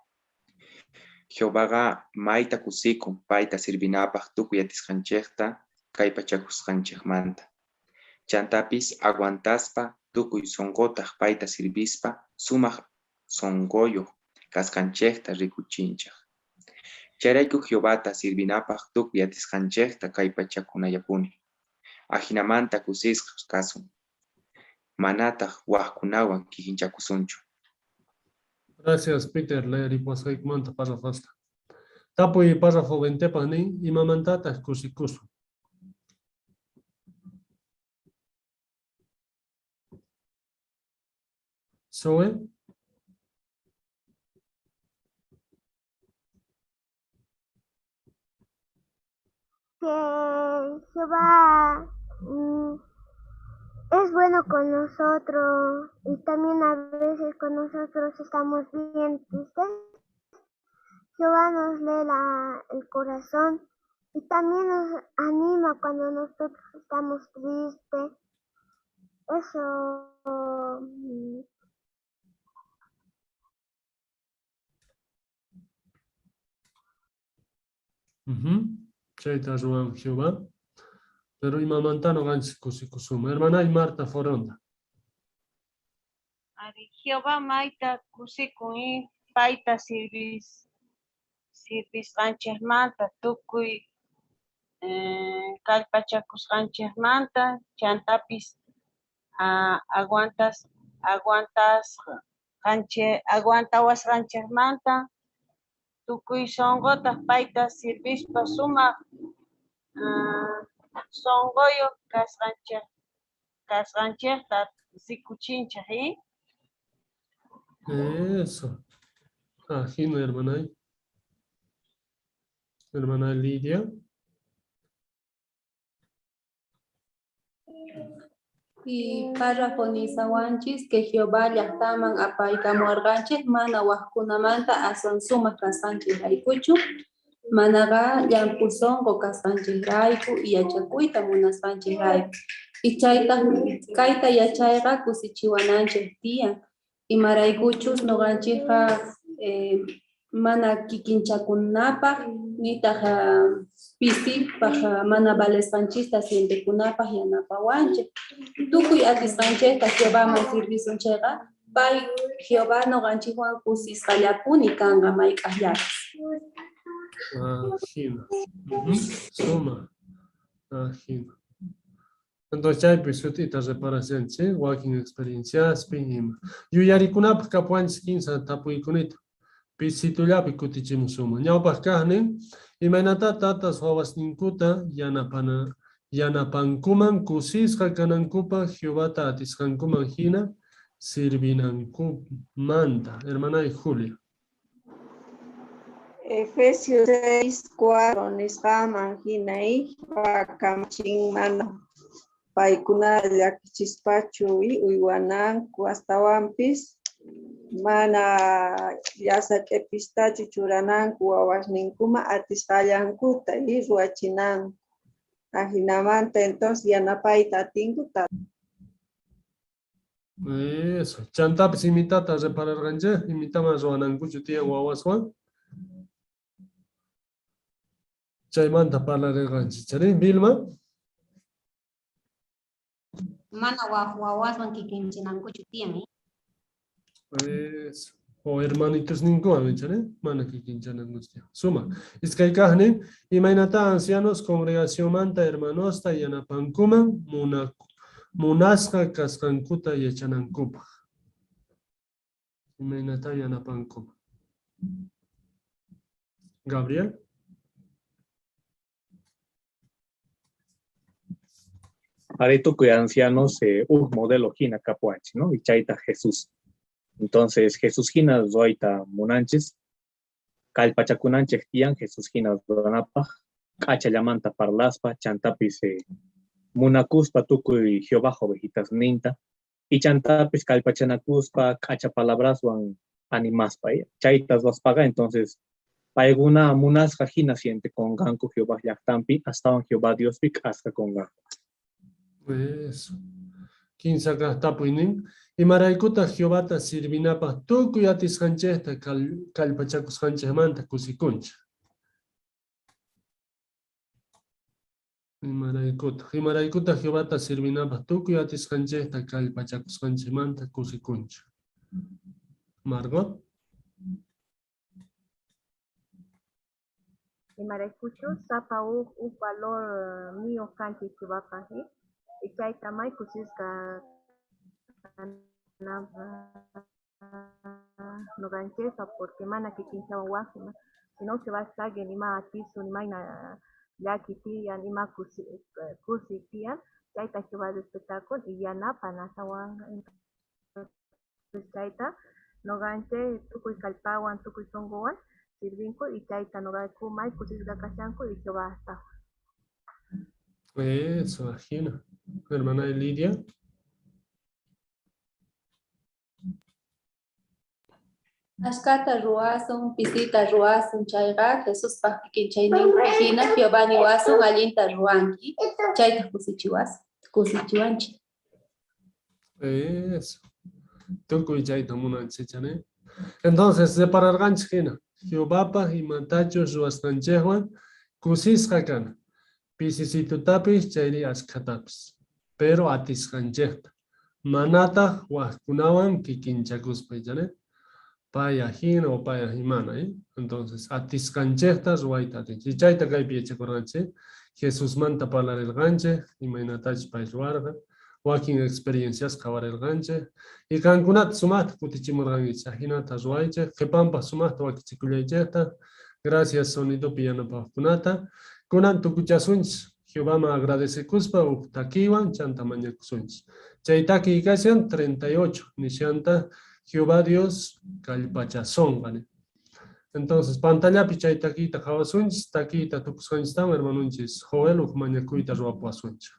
Jehová mayta kusikun payta sirvinapaq tukuy atisqanchejta kay pachakusqanchejmanta. Chantapis aguantaspa tukuy sonqotaq payta sirvispa sumaq sonqoyo kasqanchejta rikuchinchej. Chayrayku Jehovata sirvinapaq tukuy atisqanchejta kay pachakunayapuni. Ajinamanta kusisqa kasun. Manataq waqkunawan kikinchakusunchu. Gracias, Peter. Leer y pues hay manta párrafo hasta. Tapo y párrafo 20 pani y mamantata kusikusu. Zoe. Que Jehová es bueno con nosotros y también a veces cuando nosotros estamos bien tristes, Jehová nos lee el corazón y también nos anima cuando nosotros estamos tristes. Eso. Chaita Juan Jehová. Pero imamantano ganchi kusikusuma. Hermana y Marta Foronda. Jehová maita kusikun y paita sirvis ganches manta tukuy kalpachakus ganches manta chantapis aguantawas ganches manta tukuy songotas paita sirvispa sumaq songoyo kasqanchejta sikuchinchej y Eso. Ajino, hermana. Hermana Lidia. Y párrafo nisawanchis que Jehová llaqtaman apaykamuarqanchik mana waqkunamanta aswan sumaq kasqanchik raykuchu manaqa llampusonqo kasqanchik rayku y yachakuyta munasqanchik rayku y kayta yachayqa kusichiwananchik tiyan imaraykuchus nuqanchikqa mana kikinchakunapaq nitaq pisipaq mana valesqanchista sientekunapaq yanapawanchik tukuy atisqanchikta Jehováman sirvisunchayqa pay Jehová nuqanchikwan kusisqallapuni kanqa mayk'aqllapis. Ajino. Suma. Ajino. Entonces, ya hay sutita reparación, ¿sí? Walking experiencias, pinima. Yo ya rikunap kapuanch 15 tapuikunito. Pisitullapi kutichimusuma. Ñawpaq kaqnin, imaynata tatas wawas ninkuta yanapankuman kusisqa kanankupaq Jehovata atisqankuman hina sirvinankumanta. Hermana y Julia. Efesios 6:4 nisqaman hinay pakamchin mana paykuna llakichispachu uywananku astawanpis mana yasak'epistachu churananku wawasninkuma atisqallankuta ruwachinanku ajinamanta entonces yanapayta atinkuta Eso. Chantapis imitata repararganche, imitamas ruanankuchu tiyan wawaswan. Chaymanta parlarerganchi. ¿Chari? Vilma? Mana wawaswan kikinchinankuchu tiyan. Eso. O hermanitos ninguno, ¿chari? Mana kikinchanankuchu tiyan. Suma. Iskaykahnin, imaynata ancianos congregación manta hermanosta yanapankuman munasqa kasqankuta yachanankupaq. Imaynata yanapankuman. Gabriel? Areto que ancianos, modelo Gina Capuanchi, ¿no? Y Chaita Jesús. Entonces, Jesús Gina Zoita Munanches, Calpachacunanche Tian, Jesús Gina Donapa, Cacha Yamanta Parlaspa, Chantapis Munacuspa, Tucu y Jehová Jovejitas Ninta, y Chantapis Calpachanacuspa, Cacha Palabras Wan Animaspa, Chaitas Vaspaga, entonces, Paiguna Munas Gina siente con Ganco Jehová Yactampi, hasta un Jehová Dios Pic, hasta con Ganco. Eso. 15 tapuinin. Y maraikuta Jehovata sirvinapa tuku yatis hanchesta kalpachacus hanchemanta kusikuncha. Y maraikuta Jehovata sirvinapa tuku yatis hanchesta kalpachacus hanchemanta kusikuncha. Margot. Y maracucho sapa un valor mío canchi que va a pasar. Y que hay tamay kusisca no ganchesa porque mana que quinchaba guasima. Si no se va a estar ni más tisu ni más ya kitia ni más kusitia. Ya está que va a espectáculo y ya napa nasawan. Entonces chaita no ganche tukuy kalpawan tukuy songowan sirvinko y chaita no ganku mai kusisca kashanko y que va a estar. Eso, Agina. Hermana de Lidia. Ashkata ruasun, pisita ruasun, chayga, Jesús pakikin chaynin, Agina, Jehová ni wasun, alinta ruanki, chayta kusichiwanchi. Eso. Tuku y chaita munanchichane. Entonces, separar ganchina. Jehová pa y matachos ruastanchejuan, kusis hakana. Pisisitutapis chayri askatapis. Pero atiskanchekta. Manata huaskunawan kikinchakuspa, ¿ya? Paya hina o paya himana, ¿eh? Entonces, atiskanchekta ruaitati. Chichaita kaypi echakorranche. Jesús manta palar el ganche, imaynatach pay ruarga. Wakin experiencias kabar el ganche. Y kankunat sumat kutichimurgangicha. Hinata ruaiche. Kepampa sumat wakichikulaychekta. Gracias sonido piano pa kunata. Kunan tukuchasunch, Jehová me agradece kuspa uktakiwan chanta mañakusunch. Chaitaki ikasian 38, nishanta Jehová Dios kalpachazón, ¿vale? Entonces, pantalla pichaitaquita jawasunch, taquita tukusunch tam hermanunchis, Joel uk mañakuita ruapuasunch.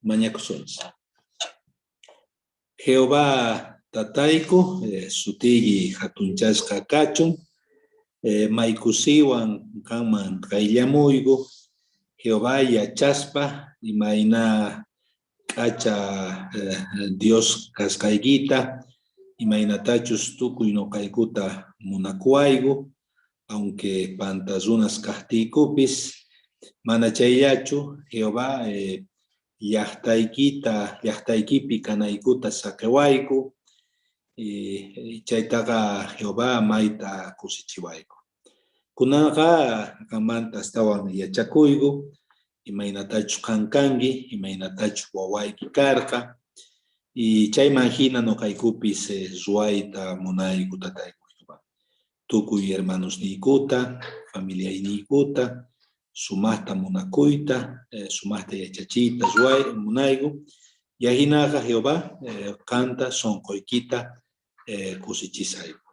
Mañakusons. Jehová tatayku, sutigi hatunchasqa kachun, maykusiwan kanman kayllamuygu, Jehová yachaspa, imayna kacha Dios kasqaykita, imaynatachus tukuy noqaykuta munakuaygu, aunque pantazunas kahtiykupis, mana chayllachu, Jehová llaqtaykipi kanaykuta saqiwayku, chaytaqa Jehová mayta kusichiwayku. Kunaqa qamanta astawan yachakuygu, imaynatachu kankanki, imaynatachu wawayki karqa, y chayman hina noqaykupis ruwayta munayku tatayku. Tukuy hermanosniykuta, familiayniykuta, sumaqta munakuyta, sumaqta yachachiyta munayku, yahinaqa Jehová kanta sonqoykita kusichisayku.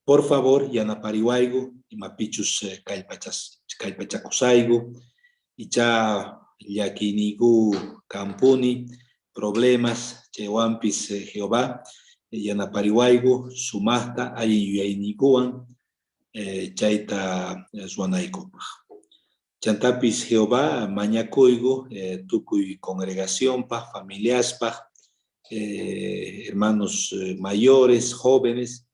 Por favor, yanapariwayku, imapichus kallpachakusayku, icha llakiyniku kampuni, problemas, chaywanpis Jehová, yanapariwayku, sumaqta allin yuyayniykuwan, chayta ruwanaykupaq. Chantapis Jehová mañakuygu, tukuy congregacionpaq, familiaspaq, hermanos mayores, jóvenes,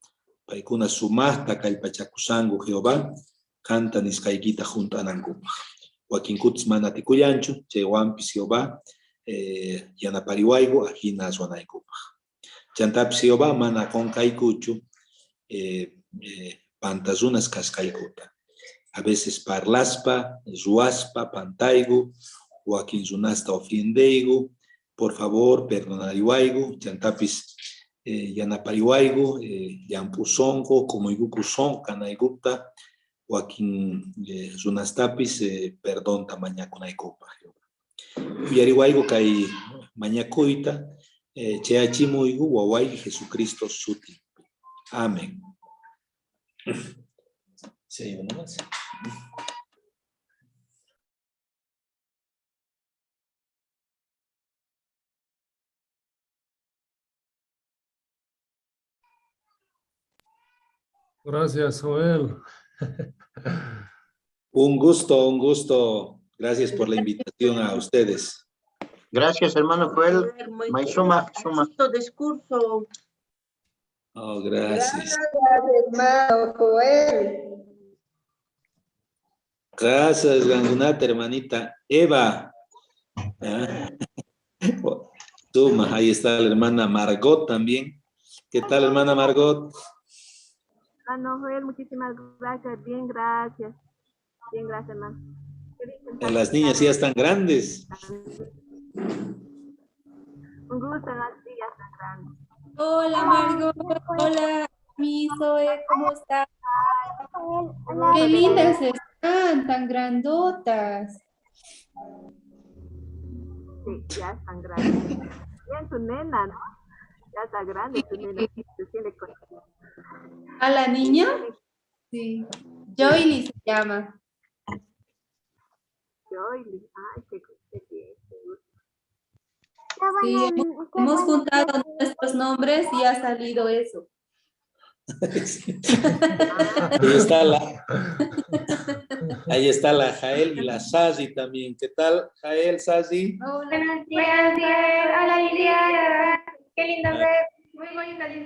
paykuna sumaqta kallpachakusanku Jehová, kanta nisqaykita juntanankupaq. Wakinkutis mana tikuyanchu, chaywanpis Jehová yanapariwayku, ajina ruwanaykupaq. Chantapis Jehová mana qonkaykuchu pantazunas kasqaykuta. A veces parlaspa, ruaspa, pantaygu, wakin runasta ofendeygu, por favor, perdonariwaygu, chantapis yanapariwaygu, llampusonku, kumuygukuson, kanayguta, wakin runastapis perdonta mañakunaykupaq. Uyariwaygu kay mañakuyta, chayachimuygu wawayki Jesucristo suti. Amén. Sí, nomás. Gracias, Joel. Un gusto. Gracias por la invitación a ustedes. Gracias, hermano Joel. Suma. Discurso. Oh, gracias. Hermano Joel. Gracias, Gangunata, hermanita Eva. Suma, ahí está la hermana Margot también. ¿Qué tal, hermana Margot? Hermano Joel, muchísimas gracias. Bien, gracias. Bien, gracias, hermano. Las niñas ya están grandes. Un gusto, las niñas están grandes. Hola, Margot. Hola, mi Zoe, ¿cómo estás? Qué lindas están, tan grandotas. Sí, ya están grandes. Bien, tu nena, ¿no? Ya está grande, tu nena. ¿A la niña? Sí. Joyly se llama. Joyly, ay, qué bien. Sí, hemos juntado nuestros nombres y ha salido eso. Ahí está la Jael y la Sazi también. ¿Qué tal, Jael, Sazi? Buenos días. Hola, Lidia. Qué lindo ver. Muy bonita.